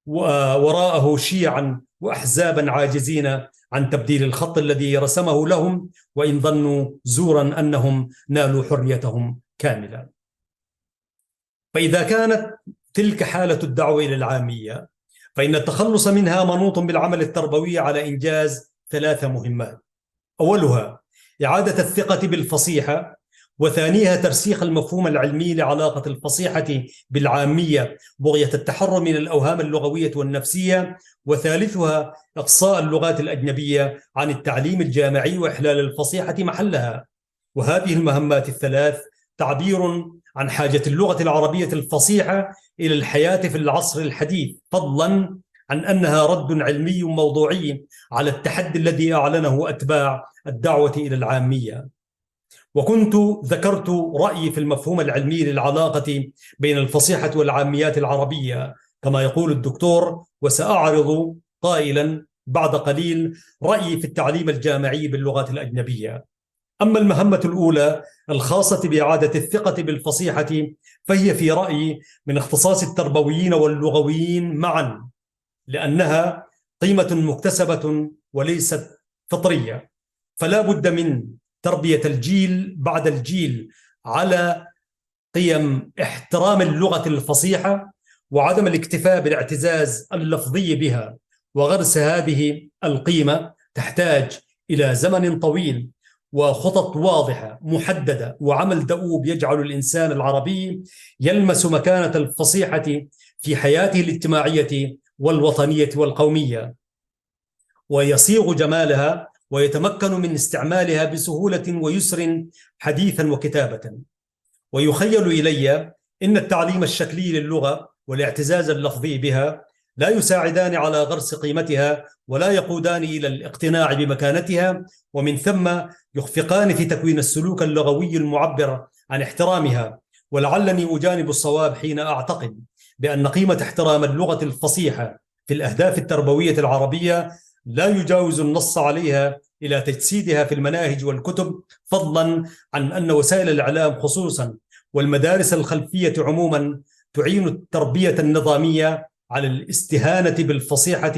S1: وراءه شيعا وأحزابا عاجزين عن تبديل الخط الذي رسمه لهم، وإن ظنوا زورا أنهم نالوا حريتهم كاملة. فإذا كانت تلك حالة الدعوة إلى العامية، فإن التخلص منها منوط بالعمل التربوي على إنجاز 3 مهمات: أولها إعادة الثقة بالفصيحة، وثانيها ترسيخ المفهوم العلمي لعلاقة الفصيحة بالعامية بغية التحرر من الأوهام اللغوية والنفسية، وثالثها إقصاء اللغات الأجنبية عن التعليم الجامعي وإحلال الفصيحة محلها. وهذه المهمات ال3 تعبير عن حاجة اللغة العربية الفصيحة إلى الحياة في العصر الحديث، فضلا عن أنها رد علمي موضوعي على التحدي الذي أعلنه أتباع الدعوة إلى العامية. وكنت ذكرت رأيي في المفهوم العلمي للعلاقة بين الفصيحة والعاميات العربية كما يقول الدكتور، وسأعرض قائلا بعد قليل رأيي في التعليم الجامعي باللغات الأجنبية. أما المهمة الأولى الخاصة بإعادة الثقة بالفصيحة، فهي في رأيي من اختصاص التربويين واللغويين معا، لأنها قيمة مكتسبة وليست فطرية، فلا بد من تربية الجيل بعد الجيل على قيم احترام اللغة الفصيحة وعدم الاكتفاء بالاعتزاز اللفظي بها. وغرس هذه القيمة تحتاج إلى زمن طويل وخطط واضحة محددة وعمل دؤوب يجعل الإنسان العربي يلمس مكانة الفصيحة في حياته الاجتماعية والوطنية والقومية. ويصيغ جمالها ويتمكن من استعمالها بسهولة ويسر حديثا وكتابة. ويخيل إلي إن التعليم الشكلي للغة والاعتزاز اللفظي بها لا يساعدان على غرس قيمتها ولا يقودان إلى الاقتناع بمكانتها، ومن ثم يخفقان في تكوين السلوك اللغوي المعبر عن احترامها. ولعلني أجانب الصواب حين أعتقد بأن قيمة احترام اللغة الفصيحة في الأهداف التربوية العربية لا يجاوز النص عليها إلى تجسيدها في المناهج والكتب، فضلا عن أن وسائل الإعلام خصوصا والمدارس الخلفية عموما تعين التربية النظامية على الاستهانة بالفصيحة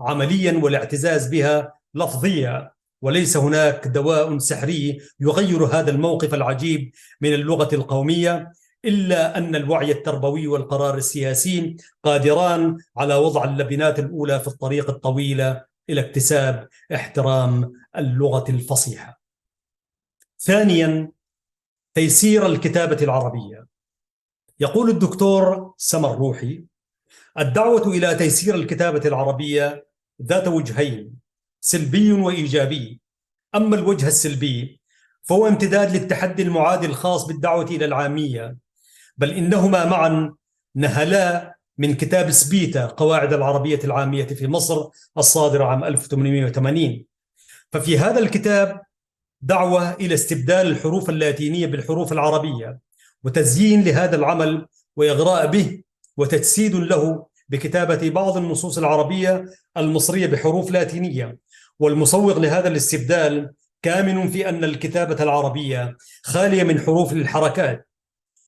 S1: عمليا والاعتزاز بها لفظيا. وليس هناك دواء سحري يغير هذا الموقف العجيب من اللغة القومية، إلا أن الوعي التربوي والقرار السياسي قادران على وضع اللبنات الأولى في الطريق الطويلة إلى اكتساب احترام اللغة الفصيحة. ثانيا، تيسير الكتابة العربية. يقول الدكتور سمر روحي: الدعوة إلى تيسير الكتابة العربية ذات وجهين، سلبي وإيجابي. أما الوجه السلبي فهو امتداد للتحدي المعادي الخاص بالدعوة إلى العامية، بل إنهما معا نهلا من كتاب سبيتا قواعد العربية العامية في مصر الصادر عام 1880. ففي هذا الكتاب دعوة إلى استبدال الحروف اللاتينية بالحروف العربية، وتزيين لهذا العمل وإغراء به وتجسيد له بكتابة بعض النصوص العربية المصرية بحروف لاتينية. والمسوغ لهذا الاستبدال كامن في أن الكتابة العربية خالية من حروف الحركات،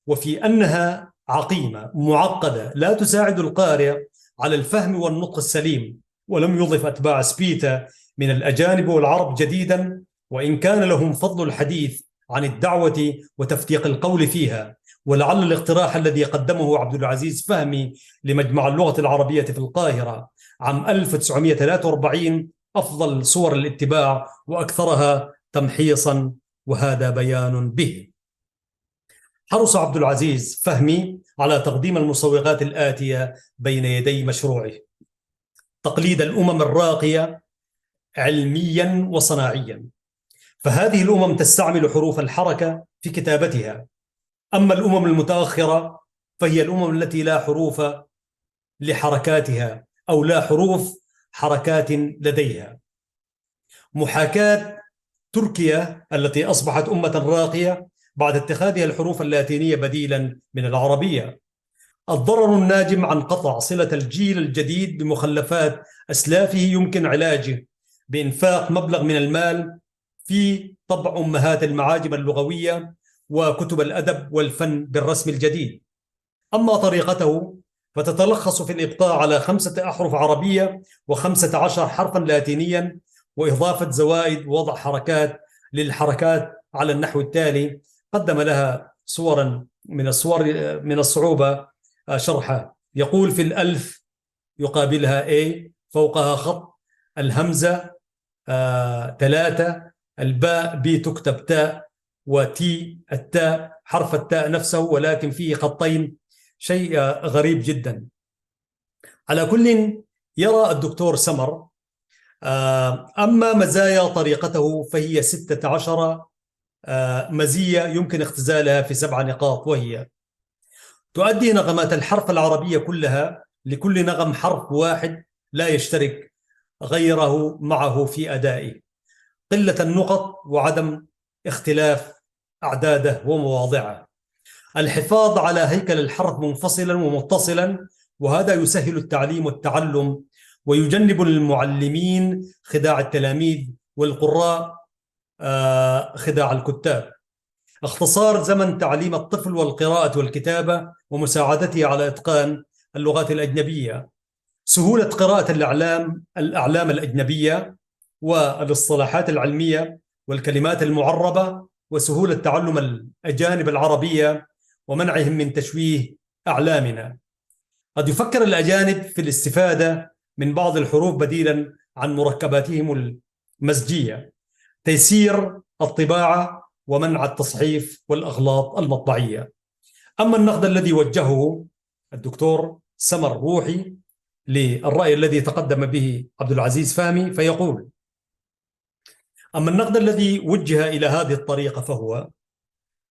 S1: وفي أنها عقيمة معقدة لا تساعد القارئ على الفهم والنطق السليم. ولم يضف أتباع سبيتا من الأجانب والعرب جديدا، وإن كان لهم فضل الحديث عن الدعوة وتفتيق القول فيها. ولعل الاقتراح الذي قدمه عبد العزيز فهمي لمجمع اللغة العربية في القاهرة عام 1943 أفضل صور الاتباع وأكثرها تمحيصا، وهذا بيان به. حرص عبد العزيز فهمي على تقديم المصوغات الآتية بين يدي مشروعه: تقليد الأمم الراقية علميا وصناعيا، فهذه الأمم تستعمل حروف الحركة في كتابتها. أما الأمم المتأخرة فهي الأمم التي لا حروف لحركاتها أو لا حروف حركات لديها. محاكاة تركيا التي أصبحت أمة راقية بعد اتخاذها الحروف اللاتينية بديلا من العربية. الضرر الناجم عن قطع صلة الجيل الجديد بمخلفات أسلافه يمكن علاجه بإنفاق مبلغ من المال في طبع أمهات المعاجم اللغوية وكتب الأدب والفن بالرسم الجديد. أما طريقته فتتلخص في الإبقاء على 5 أحرف عربية و15 حرفا لاتينيا، وإضافة زوائد ووضع حركات للحركات على النحو التالي. قدم لها صورا من الصعوبة شرحها. يقول: في الألف يقابلها A، فوقها خط، الهمزة 3، الباء B تكتب تاء، وتي التاء حرف التاء نفسه ولكن فيه خطين، شيء غريب جدا. على كل، يرى الدكتور سمر أما مزايا طريقته فهي 16 مزية يمكن اختزالها في 7 نقاط، وهي: تؤدي نغمات الحرف العربية كلها لكل نغم حرف واحد لا يشترك غيره معه في أدائه، قلة النقط وعدم اختلاف أعداده ومواضعه، الحفاظ على هيكل الحرف منفصلا ومتصلا، وهذا يسهل التعليم والتعلم ويجنب المعلمين خداع التلاميذ والقراء خداع الكتاب، اختصار زمن تعليم الطفل والقراءة والكتابة ومساعدته على إتقان اللغات الأجنبية، سهولة قراءة الأعلام الأجنبية والاصطلاحات العلمية والكلمات المعربة، وسهولة تعلم الأجانب العربية ومنعهم من تشويه أعلامنا. قد يفكر الأجانب في الاستفادة من بعض الحروف بديلا عن مركباتهم المزجية، تيسير الطباعة ومنع التصحيف والأغلاط المطبعية. أما النقد الذي وجهه الدكتور سمر روحي للرأي الذي تقدم به عبد العزيز فهمي، فيقول: أما النقد الذي وجه إلى هذه الطريقة فهو: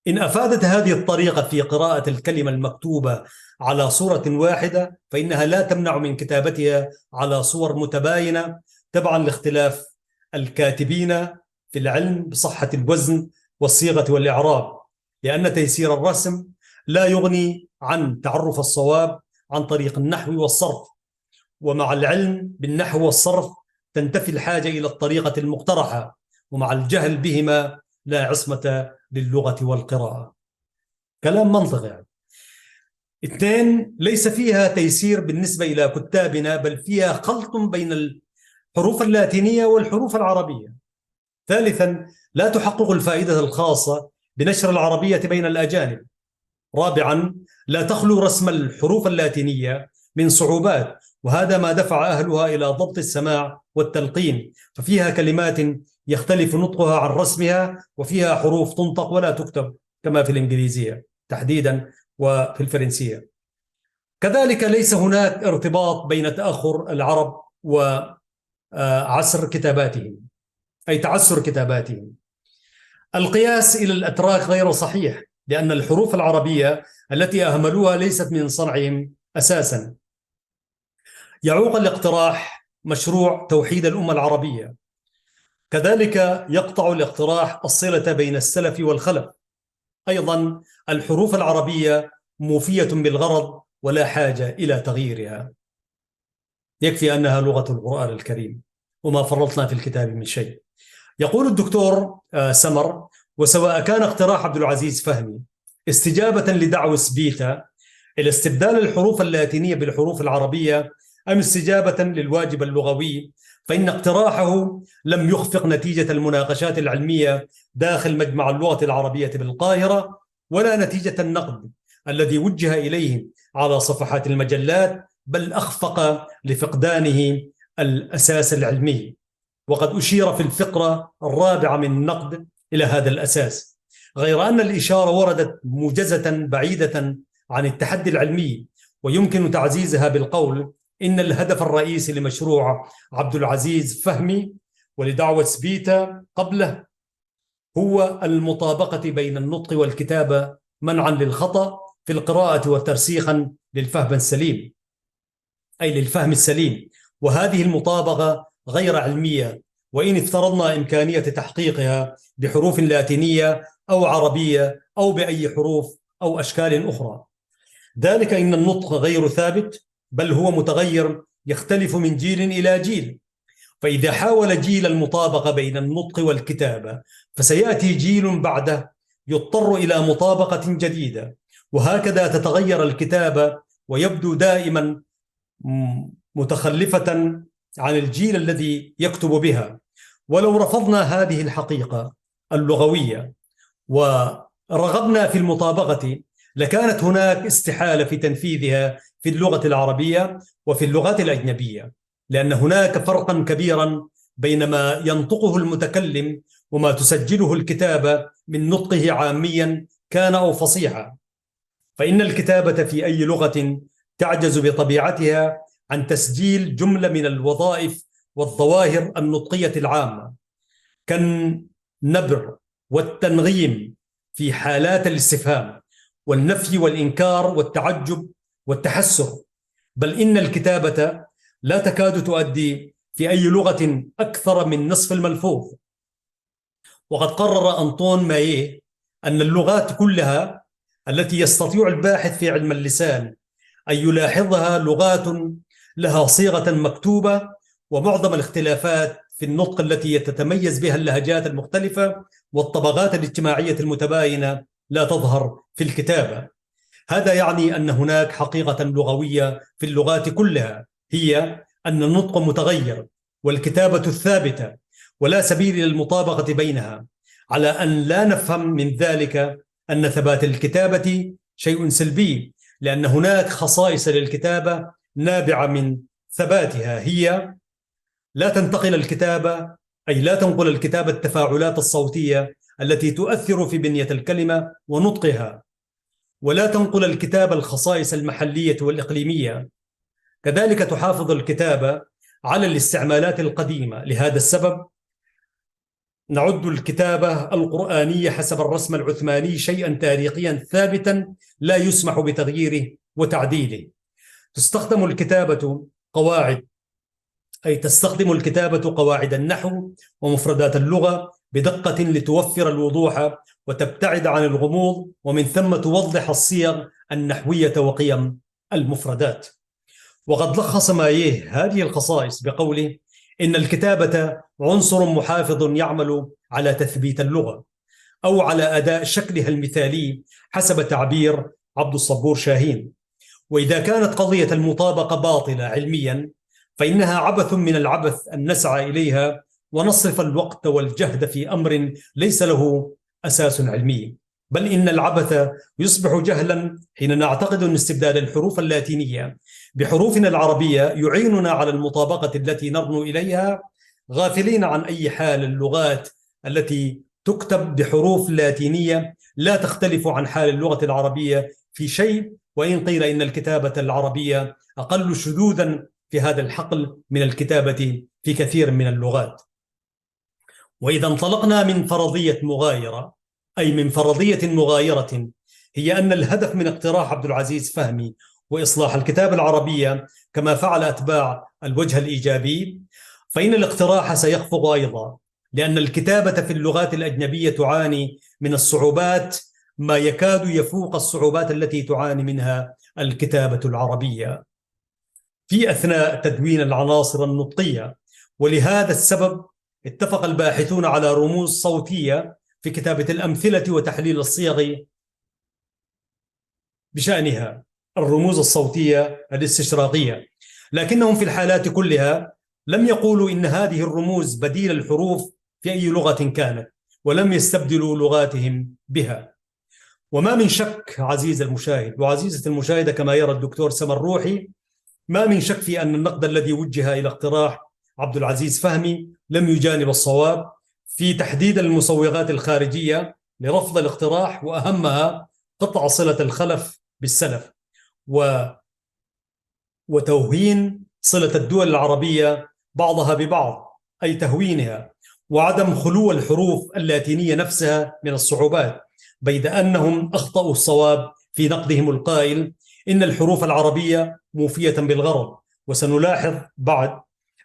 S1: إن أفادت هذه الطريقة في قراءة الكلمة المكتوبة على صورة واحدة فإنها لا تمنع من كتابتها على صور متباينة تبعا لاختلاف الكاتبين في العلم بصحة الوزن والصيغة والإعراب، لأن تيسير الرسم لا يغني عن تعرف الصواب عن طريق النحو والصرف، ومع العلم بالنحو والصرف تنتفي الحاجة إلى الطريقة المقترحة، ومع الجهل بهما لا عصمة للغة والقراءة. كلام منطقي يعني. اثنين، ليس فيها تيسير بالنسبة إلى كتابنا، بل فيها خلط بين الحروف اللاتينية والحروف العربية. ثالثا، لا تحقق الفائدة الخاصة بنشر العربية بين الأجانب. رابعا، لا تخلو رسم الحروف اللاتينية من صعوبات، وهذا ما دفع أهلها إلى ضبط السماع والتلقين، ففيها كلمات يختلف نطقها عن رسمها، وفيها حروف تنطق ولا تكتب كما في الإنجليزية تحديدا وفي الفرنسية. كذلك ليس هناك ارتباط بين تأخر العرب وعسر كتاباتهم، أي تعسر كتاباتهم. القياس إلى الأتراك غير صحيح، لأن الحروف العربية التي أهملوها ليست من صنعهم أساسا. يعوق الاقتراح مشروع توحيد الأمة العربية. كذلك يقطع الاقتراح الصلة بين السلف والخلف. أيضا الحروف العربية موفية بالغرض ولا حاجة إلى تغييرها، يكفي أنها لغة القرآن الكريم وما فرطنا في الكتاب من شيء. يقول الدكتور سمر: وسواء كان اقتراح عبد العزيز فهمي استجابة لدعوى سبيتا إلى استبدال الحروف اللاتينية بالحروف العربية أم استجابة للواجب اللغوي، فإن اقتراحه لم يخفق نتيجة المناقشات العلمية داخل مجمع اللغة العربية بالقاهرة، ولا نتيجة النقد الذي وجه إليه على صفحات المجلات، بل أخفق لفقدانه الأساس العلمي. وقد أشير في الفقرة الرابعة من النقد إلى هذا الأساس، غير أن الإشارة وردت موجزة بعيدة عن التحدي العلمي، ويمكن تعزيزها بالقول إن الهدف الرئيسي لمشروع عبد العزيز فهمي ولدعوة سبيتا قبله هو المطابقة بين النطق والكتابة منعا للخطأ في القراءة وترسيخا للفهم السليم، أي للفهم السليم. وهذه المطابقة غير علمية، وإن افترضنا إمكانية تحقيقها بحروف لاتينية أو عربية أو بأي حروف أو أشكال أخرى. ذلك إن النطق غير ثابت، بل هو متغير يختلف من جيل إلى جيل. فإذا حاول جيل المطابقة بين النطق والكتابة، فسيأتي جيل بعده يضطر إلى مطابقة جديدة، وهكذا تتغير الكتابة ويبدو دائما متخلفة عن الجيل الذي يكتب بها. ولو رفضنا هذه الحقيقة اللغوية ورغبنا في المطابقة، لكانت هناك استحالة في تنفيذها في اللغة العربية وفي اللغات الأجنبية، لأن هناك فرقا كبيرا بين ما ينطقه المتكلم وما تسجله الكتابة من نطقه عاميا كان أو فصيحا. فإن الكتابة في أي لغة تعجز بطبيعتها عن تسجيل جملة من الوظائف والظواهر النطقية العامة، كالنبر والتنغيم في حالات الاستفهام، والنفي والإنكار والتعجب والتحسر. بل إن الكتابة لا تكاد تؤدي في أي لغة أكثر من نصف الملفوظ. وقد قرر أنطون مايه أن اللغات كلها التي يستطيع الباحث في علم اللسان أن يلاحظها لغات لها صيغة مكتوبة، ومعظم الاختلافات في النطق التي تتميز بها اللهجات المختلفة والطبقات الاجتماعية المتباينة لا تظهر في الكتابة. هذا يعني أن هناك حقيقة لغوية في اللغات كلها، هي أن النطق متغير والكتابة الثابتة، ولا سبيل إلى المطابقة بينها، على أن لا نفهم من ذلك أن ثبات الكتابة شيء سلبي، لأن هناك خصائص للكتابة نابعة من ثباتها، هي لا تنتقل الكتابة، أي لا تنقل الكتابة التفاعلات الصوتية التي تؤثر في بنية الكلمة ونطقها، ولا تنقل الكتابة الخصائص المحلية والإقليمية. كذلك تحافظ الكتابة على الاستعمالات القديمة. لهذا السبب نعد الكتابة القرآنية حسب الرسم العثماني شيئا تاريخيا ثابتا لا يسمح بتغييره وتعديله. تستخدم الكتابة قواعد النحو ومفردات اللغة بدقة لتوفر الوضوح وتبتعد عن الغموض، ومن ثم توضح الصيغ النحوية وقيم المفردات. وقد لخص مايه هذه الخصائص بقوله: إن الكتابة عنصر محافظ يعمل على تثبيت اللغة أو على أداء شكلها المثالي حسب تعبير عبد الصبور شاهين. وإذا كانت قضية المطابقة باطلة علميا فإنها عبث من العبث أن نسعى إليها ونصرف الوقت والجهد في أمر ليس له أساس علمي، بل إن العبث يصبح جهلا حين نعتقد أن استبدال الحروف اللاتينية بحروفنا العربية يعيننا على المطابقة التي نرنو إليها، غافلين عن أي حال اللغات التي تكتب بحروف لاتينية لا تختلف عن حال اللغة العربية في شيء، وإن قيل إن الكتابة العربية أقل شذوذا في هذا الحقل من الكتابة في كثير من اللغات. وإذا انطلقنا من فرضية مغايرة، أي من فرضية مغايرة هي أن الهدف من اقتراح عبد العزيز فهمي وإصلاح الكتابة العربية كما فعل أتباع الوجه الإيجابي، فإن الاقتراح سيخفق أيضا، لأن الكتابة في اللغات الأجنبية تعاني من الصعوبات ما يكاد يفوق الصعوبات التي تعاني منها الكتابة العربية في أثناء تدوين العناصر النطقية. ولهذا السبب اتفق الباحثون على رموز صوتية في كتابة الأمثلة وتحليل الصيغ بشأنها، الرموز الصوتية الاستشراقية، لكنهم في الحالات كلها لم يقولوا إن هذه الرموز بديل الحروف في أي لغة كانت، ولم يستبدلوا لغاتهم بها. وما من شك عزيز المشاهد وعزيزة المشاهدة كما يرى الدكتور سمر روحي، ما من شك في أن النقد الذي وجه إلى اقتراح عبد العزيز فهمي لم يجانب الصواب في تحديد المسوغات الخارجية لرفض الاقتراح، وأهمها قطع صلة الخلف بالسلف وتوهين صلة الدول العربية بعضها ببعض، أي تهوينها، وعدم خلو الحروف اللاتينية نفسها من الصعوبات، بيد أنهم أخطأوا الصواب في نقدهم القائل إن الحروف العربية موفية بالغرض. وسنلاحظ بعد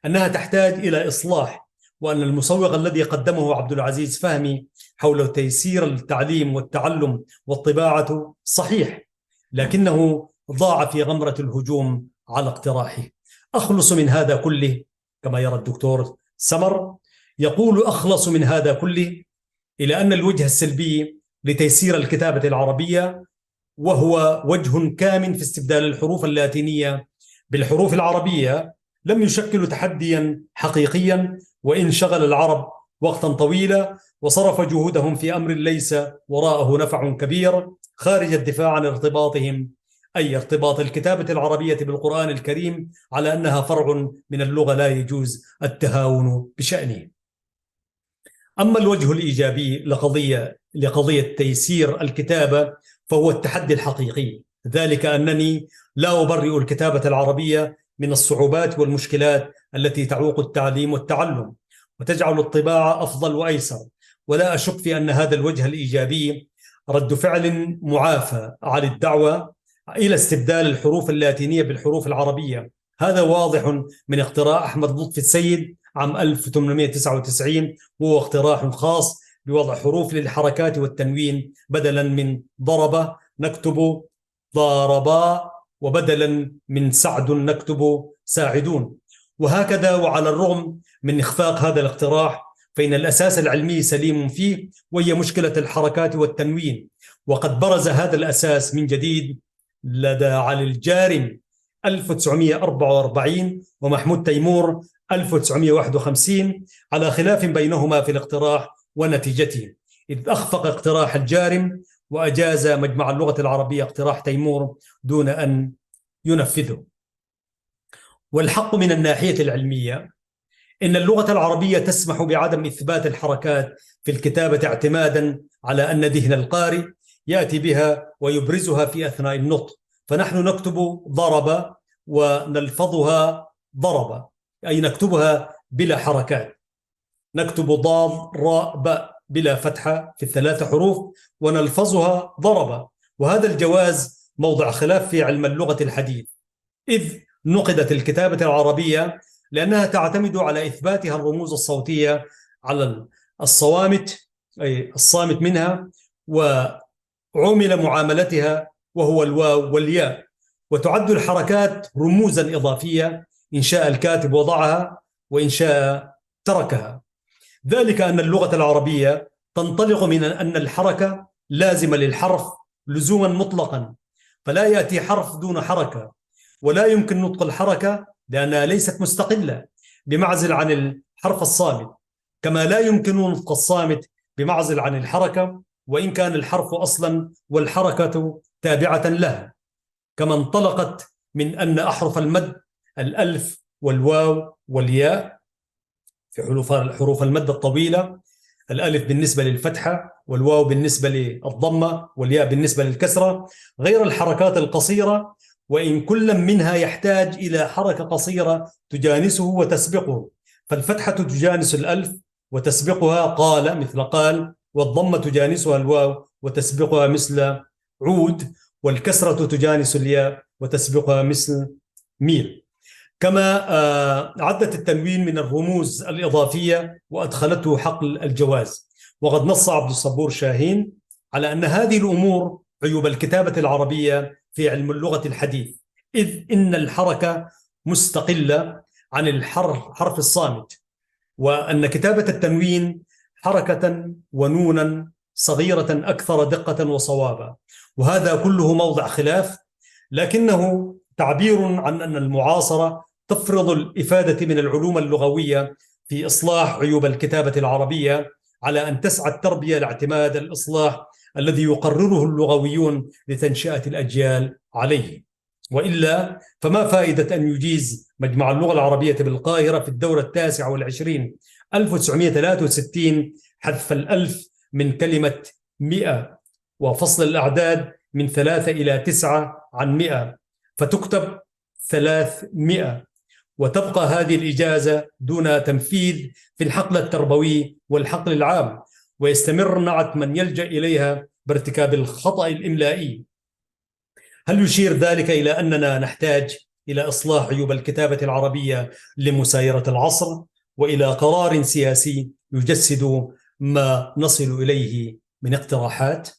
S1: أنها تحتاج إلى إصلاح، وأن المسوغ الذي قدمه عبد العزيز فهمي حول تيسير التعليم والتعلم والطباعة صحيح، لكنه ضاع في غمرة الهجوم على اقتراحه. أخلص من هذا كله كما يرى الدكتور سمر، يقول أخلص من هذا كله إلى أن الوجه السلبي لتيسير الكتابة العربية، وهو وجه كامن في استبدال الحروف اللاتينية بالحروف العربية، لم يشكل تحديا حقيقيا، وإن شغل العرب وقتا طويلا وصرف جهودهم في أمر ليس وراءه نفع كبير خارج الدفاع عن ارتباطهم، أي ارتباط الكتابة العربية بالقرآن الكريم، على أنها فرع من اللغة لا يجوز التهاون بشأنه. أما الوجه الإيجابي لقضية تيسير الكتابة فهو التحدي الحقيقي، ذلك أنني لا أبرئ الكتابة العربية من الصعوبات والمشكلات التي تعوق التعليم والتعلم وتجعل الطباعة أفضل وأيسر، ولا أشك في أن هذا الوجه الإيجابي رد فعل معافى عن الدعوة إلى استبدال الحروف اللاتينية بالحروف العربية. هذا واضح من اقتراح أحمد لطفي السيد عام 1899، وهو اقتراح خاص بوضع حروف للحركات والتنوين، بدلا من ضرب نكتب ضاربا، وبدلا من سعد نكتب ساعدون. وهكذا، وعلى الرغم من إخفاق هذا الاقتراح فإن الأساس العلمي سليم فيه، وهي مشكلة الحركات والتنوين. وقد برز هذا الأساس من جديد لدى علي الجارم 1944 ومحمود تيمور 1951 على خلاف بينهما في الاقتراح ونتيجته، إذ أخفق اقتراح الجارم وأجاز مجمع اللغة العربية اقتراح تيمور دون أن ينفذه. والحق من الناحية العلمية إن اللغة العربية تسمح بعدم إثبات الحركات في الكتابة اعتمادا على أن ذهن القارئ يأتي بها ويبرزها في أثناء النطق، فنحن نكتب ضرب ونلفظها ضرب، أي نكتبها بلا حركات. نكتب ضاد راء باء بلا فتحة في الثلاث حروف ونلفظها ضرب. وهذا الجواز موضع خلاف في علم اللغة الحديث، إذ نقدت الكتابة العربية لأنها تعتمد على إثباتها الرموز الصوتية على الصوامت، أي الصامت منها، وعمل معاملتها وهو الواو والياء، وتعد الحركات رموزا إضافية إن شاء الكاتب وضعها وإن شاء تركها. ذلك أن اللغة العربية تنطلق من أن الحركة لازمة للحرف لزوما مطلقا، فلا يأتي حرف دون حركة، ولا يمكن نطق الحركة لأنها ليست مستقلة بمعزل عن الحرف الصامت، كما لا يمكن نطق الصامت بمعزل عن الحركة وإن كان الحرف أصلا والحركة تابعة لها. كما انطلقت من أن أحرف المد الألف والواو والياء في حروف المد الطويلة، الألف بالنسبة للفتحة والواو بالنسبة للضمة والياء بالنسبة للكسرة، غير الحركات القصيرة، وإن كل منها يحتاج إلى حركة قصيرة تجانسه وتسبقه. فالفتحة تجانس الألف وتسبقها قال مثل قال، والضمة تجانسها الواو وتسبقها مثل عود، والكسرة تجانس الياء وتسبقها مثل ميل. كما عدت التنوين من الرموز الإضافية وأدخلته حقل الجواز. وقد نص عبد الصبور شاهين على أن هذه الأمور عيوب الكتابة العربية في علم اللغة الحديث، إذ إن الحركة مستقلة عن الحرف الصامت، وأن كتابة التنوين حركة ونونا صغيرة أكثر دقة وصوابا. وهذا كله موضع خلاف، لكنه تعبير عن أن المعاصرة تفرض الإفادة من العلوم اللغوية في إصلاح عيوب الكتابة العربية، على أن تسعى التربية لاعتماد الإصلاح الذي يقرره اللغويون لتنشئة الأجيال عليه. وإلا فما فائدة أن يجيز مجمع اللغة العربية بالقاهرة في الدورة 29 1963 حذف الألف من كلمة 100 وفصل الأعداد من 3 إلى 9 عن 100 فتكتب 300، وتبقى هذه الإجازة دون تنفيذ في الحقل التربوي والحقل العام، ويستمر نعت من يلجأ إليها بارتكاب الخطأ الإملائي. هل يشير ذلك إلى أننا نحتاج إلى إصلاح عيوب الكتابة العربية لمسايرة العصر وإلى قرار سياسي يجسد ما نصل إليه من اقتراحات؟